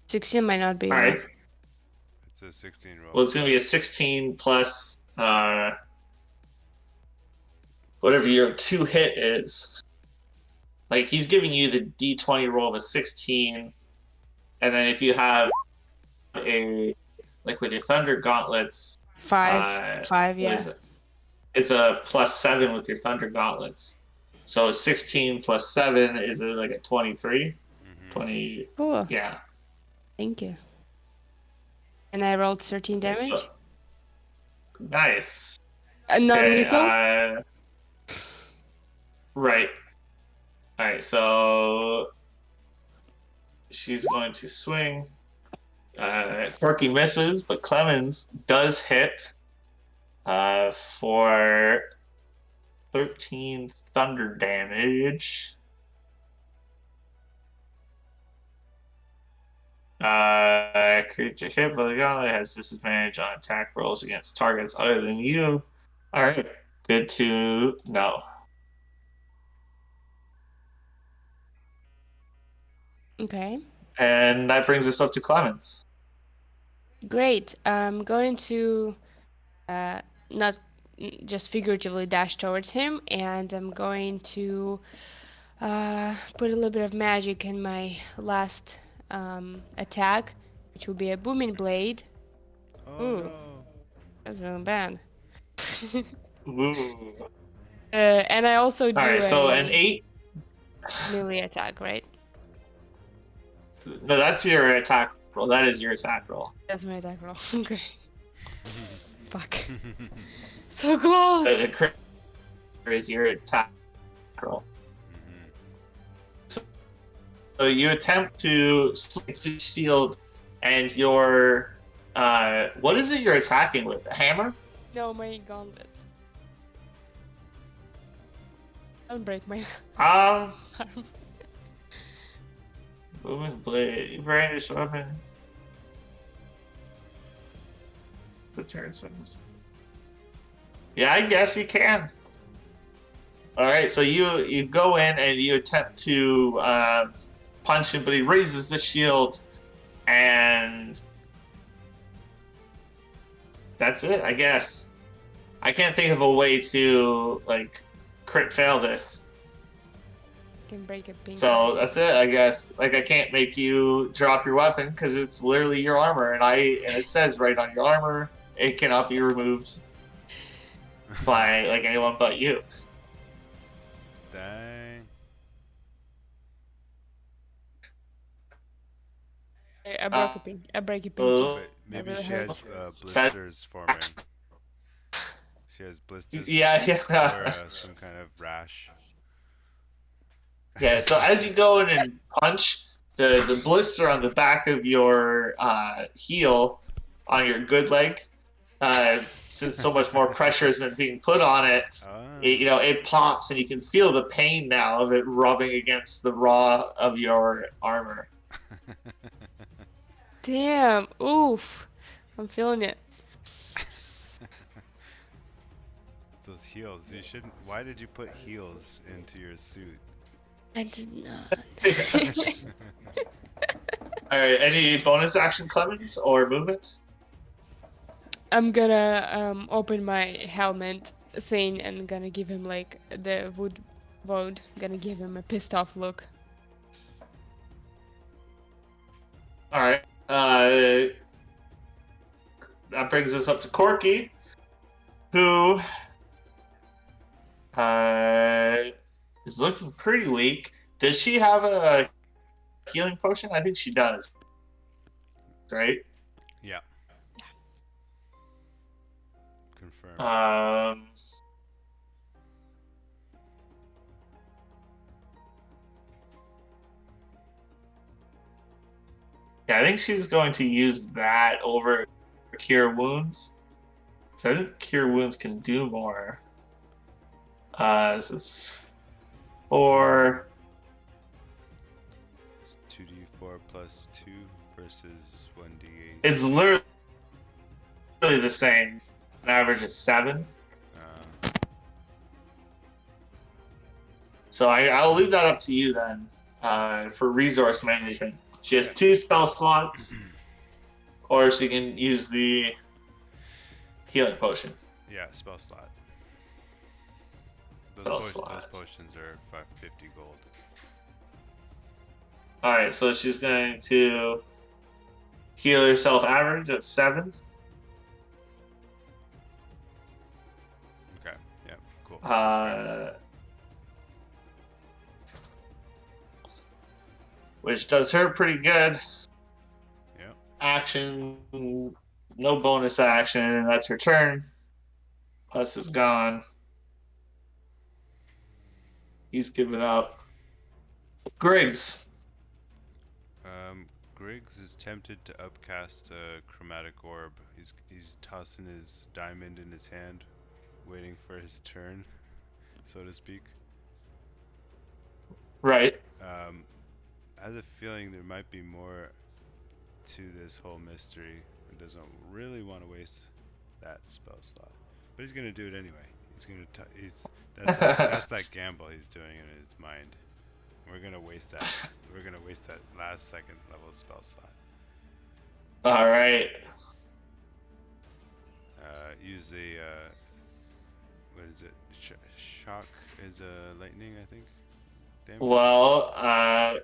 16 might not be All enough. right. It's a 16 roll. Well, it's going to be a 16 plus whatever your 2 hit is. Like, he's giving you the d20 roll of a 16, and then if you have like with your Thunder Gauntlets, 5, yeah. It's a plus 7 with your Thunder Gauntlets. So 16 plus 7 is like a 23. 20. Cool. Yeah. Thank you. And I rolled 13 damage? So, nice. Non-lethal? Right. All right, so she's going to swing. Corky misses, but Clemens does hit for 13 thunder damage. Creature hit by the gauntlet has disadvantage on attack rolls against targets other than you. All right, good to know. Okay. And that brings us up to Clemens. Great. I'm going to not just figuratively dash towards him, and I'm going to put a little bit of magic in my last attack, which will be a booming blade. Oh Ooh, no. that's really bad. Ooh. And I also All do right, so an a 8. melee attack, right? No, that's your attack roll. That is your attack roll. That's my attack roll. Okay. Fuck. So close. The crit is your attack roll. So you attempt to shield, and your what is it you're attacking with? A hammer? No, my gauntlet. Don't break my Um, arm. moving blade, brandish weapon. The turn seconds. Yeah, I guess you can. All right, so you go in and you attempt to punch him, but he raises the shield, and that's it, I guess. I can't think of a way to like crit fail this. Can break a pink. So that's it, I guess. Like I can't make you drop your weapon because it's literally your armor, and it says right on your armor it cannot be removed by like anyone but you. Dang. I broke a pink. I break a pinky. Oh, But That maybe really she hurts. has blisters forming. She has blisters. yeah, yeah. Or some kind of rash. Yeah, so as you go in and punch, the blister on the back of your heel on your good leg, since so much more pressure has been being put on it, it pops and you can feel the pain now of it rubbing against the raw of your armor. Damn. Oof. I'm feeling it. Those heels. You shouldn't. Why did you put heels into your suit? I did not. All right, any bonus action, Clemens, or movement? I'm gonna open my helmet thing and gonna give him like the wood. Gonna give him a pissed off look. All right. That brings us up to Corky, who is looking pretty weak. Does she have a healing potion? I think she does. Right? Yeah. Confirmed. Yeah, I think she's going to use that over Cure Wounds. So I think Cure Wounds can do more. This is 4. It's 2d4 plus 2 versus 1d8. It's literally the same. An average is 7. So I'll leave that up to you then for resource management. She has 2 spell slots, or she can use the healing potion. Yeah, spell slot. Spell Those slot. potions are 550 gold. All right, so she's going to heal herself average of 7. Okay, yeah, cool. Which does her pretty good. Yep. Action, no bonus action. That's her turn. Plus is gone. He's given up. Griggs. Griggs is tempted to upcast a chromatic orb. He's tossing his diamond in his hand, waiting for his turn, so to speak. Right. I have a feeling there might be more to this whole mystery. He doesn't really want to waste that spell slot, but he's gonna do it anyway. That's that gamble he's doing in his mind. We're gonna waste that. We're gonna waste that last second level spell slot. All right. Use the what is it? Shock is lightning, I think. Damage. Well,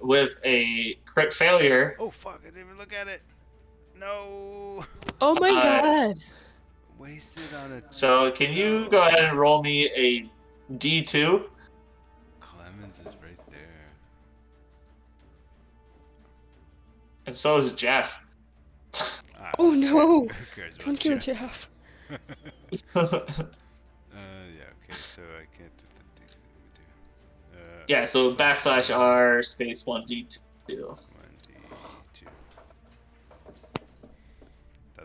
with a crit failure. Oh fuck! I didn't even look at it. No. Oh my god. Wasted on a. So can you go ahead and roll me a D2? Clemens is right there. And so is Jeff. Oh no! Who cares about Don't kill Jeff? Jeff. Yeah. Okay. So I can't do the D. Yeah. So backslash R space 1D2. 1D2.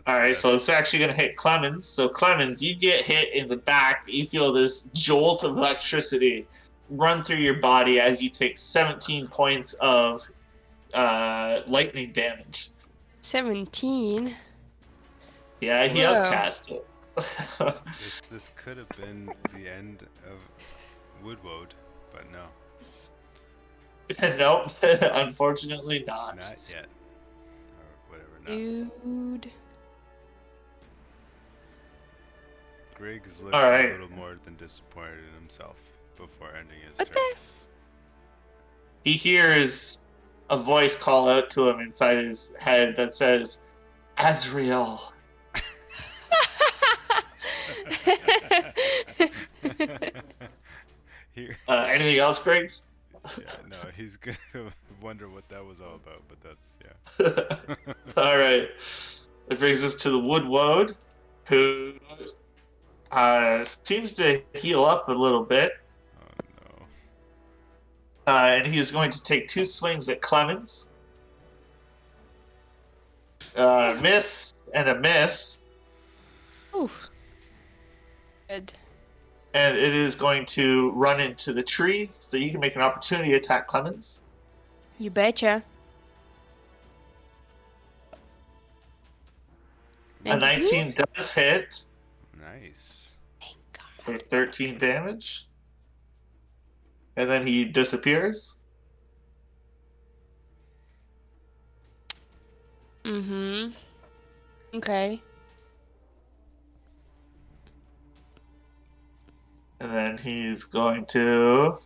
All right. So it's actually going to hit Clemens. So Clemens, you get hit in the back. You feel this jolt of electricity run through your body as you take 17 points of lightning damage. 17. Yeah, he Whoa. upcast it. This could have been the end of Woodwode, but no. Nope, unfortunately not. Not yet. Or whatever. Not. Dude. Griggs looks All right. a little more than disappointed in himself before ending his What turn. He hears a voice call out to him inside his head that says, Azrael. Anything else, Griggs? Yeah, no, he's gonna wonder what that was all about, but that's, yeah. All right. That brings us to the Woodwode, who seems to heal up a little bit. Oh no. And he is going to take 2 swings at Clemens. Miss and a miss. Ooh. Good. And it is going to run into the tree, so you can make an opportunity attack Clemens. You betcha. A 19 does hit Nice. Thank God. for 13 damage. And then he disappears. Mm-hmm. Okay. And then he's going to...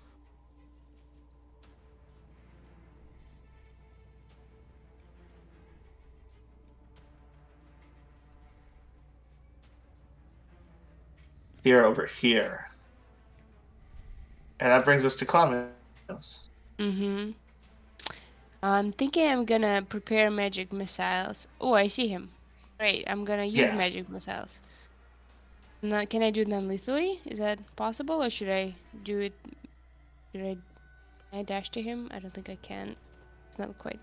over here. And that brings us to Clemens. Mm-hmm. I'm thinking I'm gonna prepare magic missiles. Oh, I see him. Great, I'm gonna use magic missiles. Now, can I do it non-lethally? Is that possible, or should I do it? Can I dash to him? I don't think I can. It's not quite.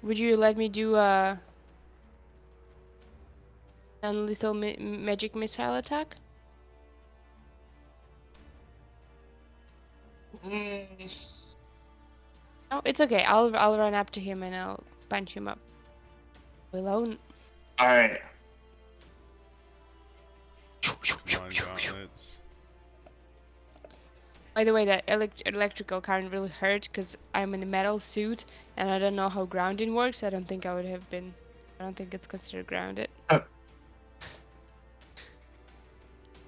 Would you let me do a non-lethal magic missile attack? Oh, it's okay. I'll run up to him and I'll punch him up. Alone. All right. Come on, gauntlets. By the way, that electrical current really hurt because I'm in a metal suit and I don't know how grounding works. I don't think I would have been. I don't think it's considered grounded.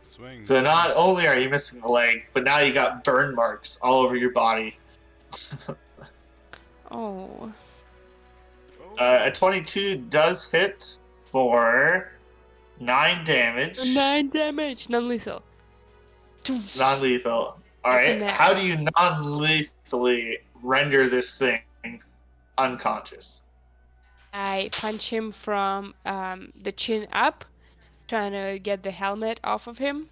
Swing. So not only are you missing a leg, but now you got burn marks all over your body. Oh. A 22 does hit for 9 damage. 9 damage, non-lethal. Non-lethal. Alright, how do you non-lethally render this thing unconscious? I punch him from the chin up, trying to get the helmet off of him.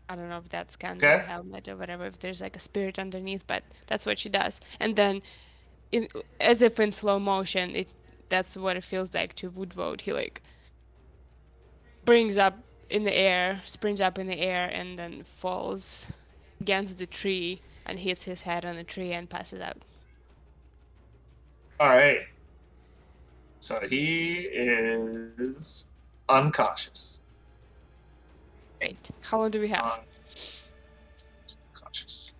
I don't know if that's kind of Okay. a helmet or whatever, if there's like a spirit underneath, but that's what she does. And then, in, as if in slow motion, that's what it feels like to Woodrow. He like brings up in the air, springs up in the air, and then falls against the tree and hits his head on the tree and passes out. All right. So he is unconscious. Great. How long do we have? Unconscious.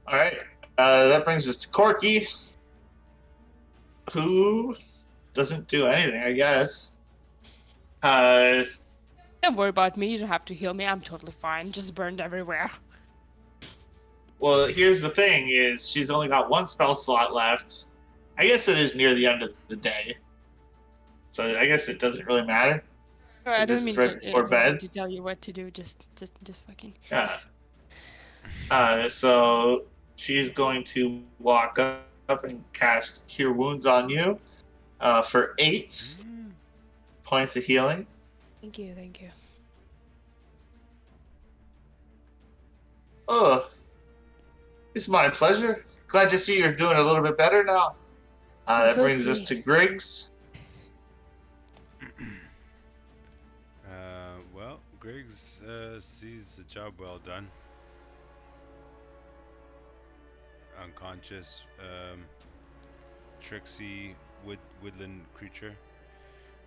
All right. That brings us to Corky, who doesn't do anything, I guess. Uh, Don't worry about me. You don't have to heal me. I'm totally fine. Just burned everywhere. well, here's the thing: is she's only got one spell slot left. I guess it is near the end of the day, so I guess it doesn't really matter. Oh, I don't This is mean right to. I before don't mean bed. to tell you what to do. Just fucking. Yeah. So she's going to walk up and cast Cure Wounds on you for 8 points of healing. Thank you. Thank you. Oh, it's my pleasure. Glad to see you're doing a little bit better now. That brings us to Griggs. Well, Griggs sees the job well done. Unconscious, tricksy woodland creature.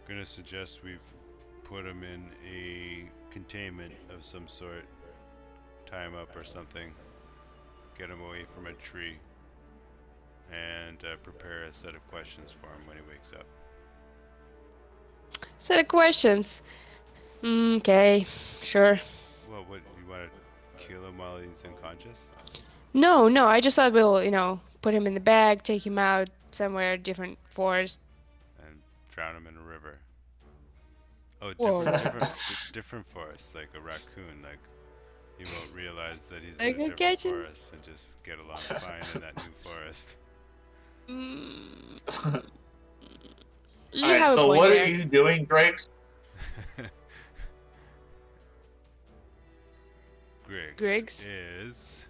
Gonna suggest we put him in a containment of some sort. Tie him up or something. Get him away from a tree. And prepare a set of questions for him when he wakes up. Set of questions. Okay, sure. Well, what, you want to kill him while he's unconscious? No, no. I just thought we'll, put him in the bag, take him out somewhere, different forest. And drown him in a river. Oh, Whoa. different forest, like a raccoon. Like he won't realize that he's I in a can different catch him. forest and just get along fine in that new forest. Mm, you All right, have a so point what are there. you doing, Griggs? Griggs Griggs? is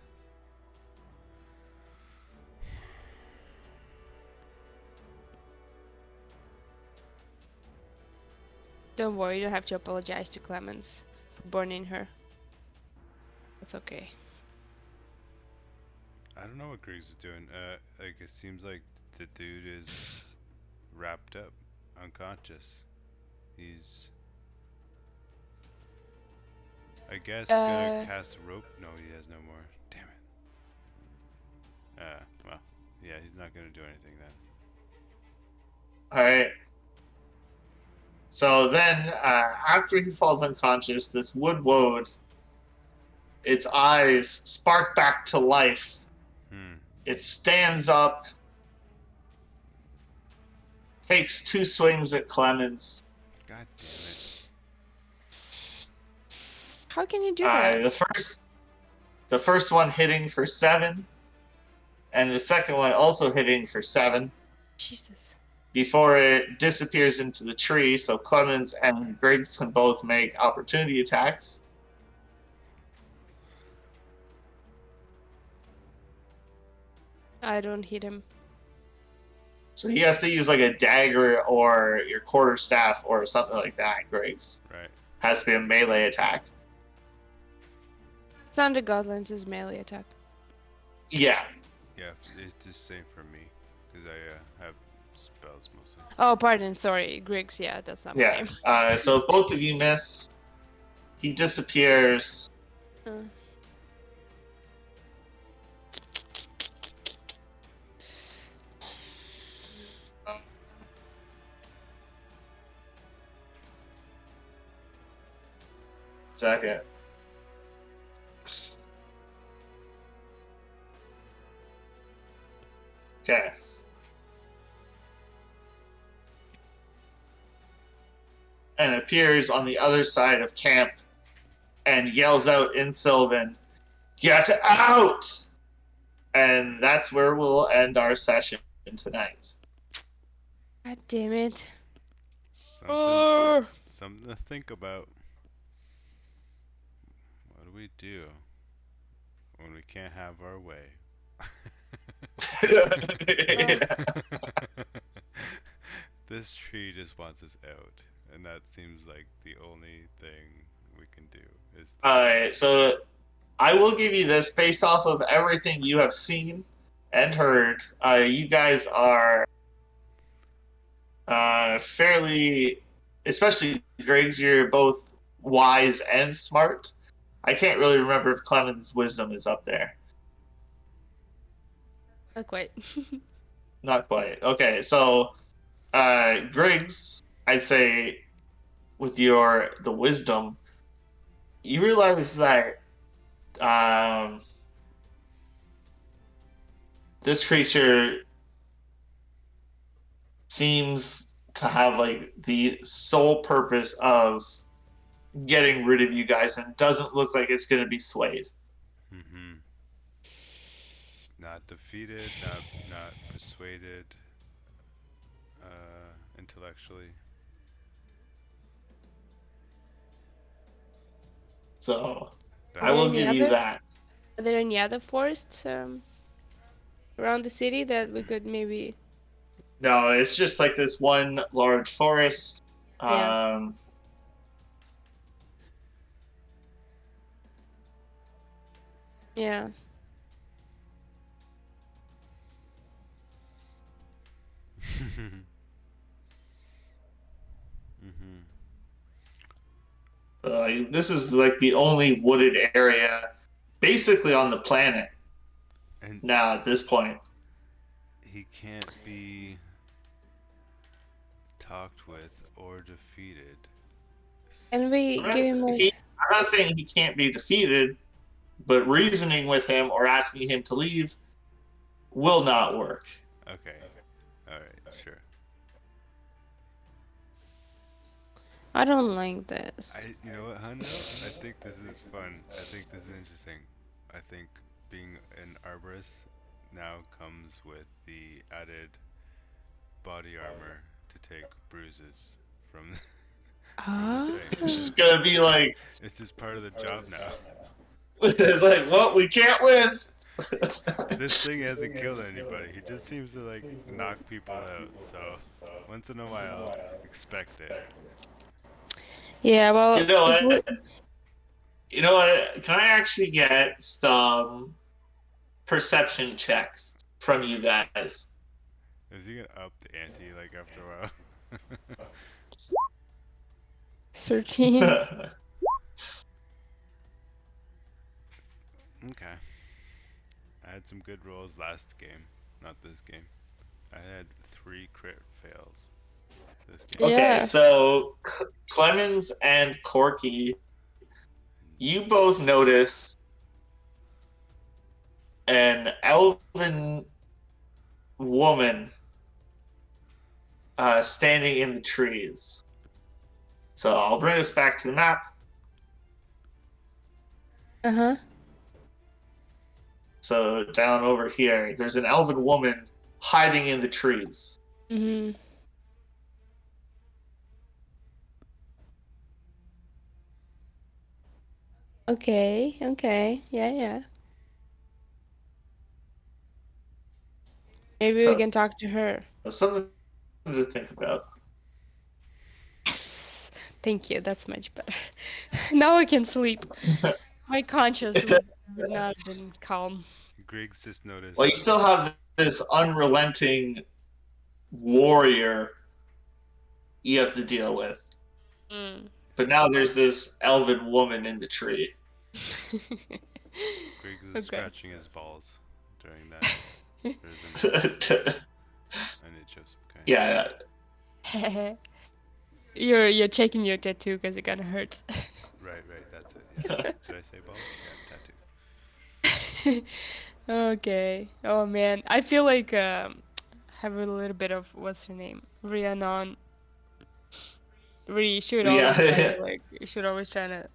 Don't worry, you don't have to apologize to Clemens for burning her. It's okay. I don't know what Griggs is doing. Like it seems like the dude is wrapped up, unconscious. He's, I guess, gonna cast a rope. No, he has no more. Damn it. Well, yeah, he's not gonna do anything then. All right. So then, after he falls unconscious, this wood, its eyes spark back to life. It stands up, takes 2 swings at Clemens. God damn it. How can you do that? The first one hitting for 7, and the second one also hitting for 7. Jesus. Before it disappears into the tree, so Clemens and Griggs can both make opportunity attacks. I don't hit him. So you have to use like a dagger or your quarterstaff or something like that, Griggs. Right. Has to be a melee attack. Thunder Godlands' melee attack. Yeah. Yeah, it's the same for me because I have spells mostly. Oh, pardon. Sorry, Griggs. Yeah, that's not the Yeah. same. So both of you miss. He disappears. Second. Okay. And appears on the other side of camp and yells out in Sylvan, "Get out!" And that's where we'll end our session God damn it. Something something to think about. What do we do when we can't have our way? Well, This tree just wants us out, and that seems like the only thing we can do is All that. right, so I will give you this based off of everything you have seen and heard. You guys are fairly, especially Griggs, you're both wise and smart. I can't really remember if Clement's wisdom is up there. not quite. Not quite. Okay, so Griggs, I'd say with your the wisdom, you realize that um, this creature seems to have like the sole purpose of getting rid of you guys and doesn't look like it's going to be swayed. Mm-hmm. Not defeated, not persuaded, intellectually. So Are I there That's will any give you other? that. Are there any other forests around the city that we could maybe? No, it's just like this one large forest. Yeah. Um, Yeah. Mm-hmm. this is like the only wooded area basically on the planet And now at this point. he can't be talked with or defeated. Can we give him a? I'm not saying he can't be defeated, but reasoning with him or asking him to leave will not work. Okay. All right. Sure. I don't like this. You know what, Hundo? I think this is fun. I think this is interesting. I think being an arborist now comes with the added body armor to take bruises from from the Ah. thing. It's just gonna be like It's just part of the job now. it's like, well, we can't win. This thing hasn't killed anybody. He just seems to like knock people out. So once in a while, expect it. Yeah. You Well, know if we. what? You know what? Can I actually get some perception checks from you guys? Is he gonna up the ante like after a while? 13. Okay. I had some good rolls last game, not this game. I had 3 crit fails this game. Okay, Yeah. so Clemens and Corky, you both notice an elven woman standing in the trees. So I'll bring us back to the map. Uh huh. So down over here, there's an elven woman hiding in the trees. Mhm. Okay. Okay. Yeah. Yeah. Maybe we So can talk to her. something to think about. Yes. Thank you. That's much better. Now I can sleep. My conscience would not have been calm. Griggs just Well, you noticed. still have this unrelenting warrior you have to deal with. Mm. But now there's this elven woman in the tree. Griggs was Okay. scratching his balls during that. There's an I need to show some kind. Yeah, You're checking your tattoo because it kind of hurts. Right, that's it. Yeah. Did I say balls? Yeah, tattoo. Okay. Oh man, I feel like have a little bit of what's her name, Rhiannon. Should always try yeah, to should always try to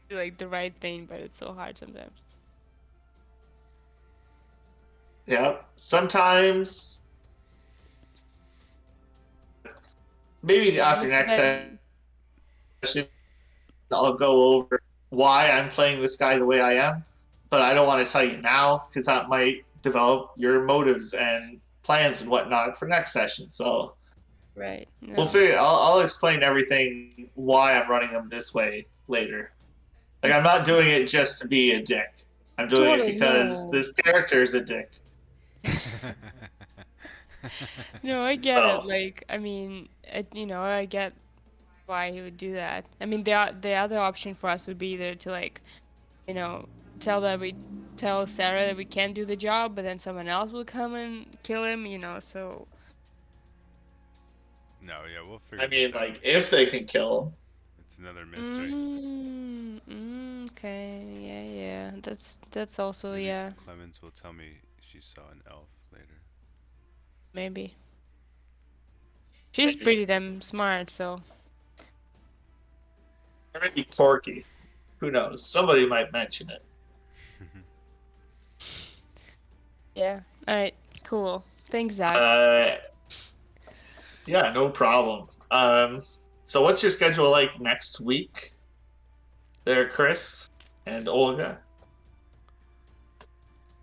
do like the right thing, but it's so hard sometimes. yeah. Sometimes, maybe Maybe after next today. I'll go over why I'm playing this guy the way I am, but I don't want to tell you now because that might develop your motives and plans and whatnot for next session. So Right. we'll No. figure. I'll explain everything why I'm running them this way later. Like I'm not doing it just to be a dick. I'm doing it Totally because no. this character is a dick. No, I get So it. Like, I mean, I get why he would do that. I mean, the other option for us would be either to like, you know, tell that we tell Sarah that we can't do the job, but then someone else will come and kill him. So No, yeah, we'll I figure this mean, out. like if they can kill him. It's another mystery. Okay, yeah. That's also Maybe yeah, Clemens will tell me she saw an elf later. maybe. She's Maybe. pretty damn smart, so Or maybe Corky. Who knows? Somebody might mention it. yeah. All right, cool. Thanks, Zach. Uh, yeah, no problem. So what's your schedule like next week there, Chris and Olga?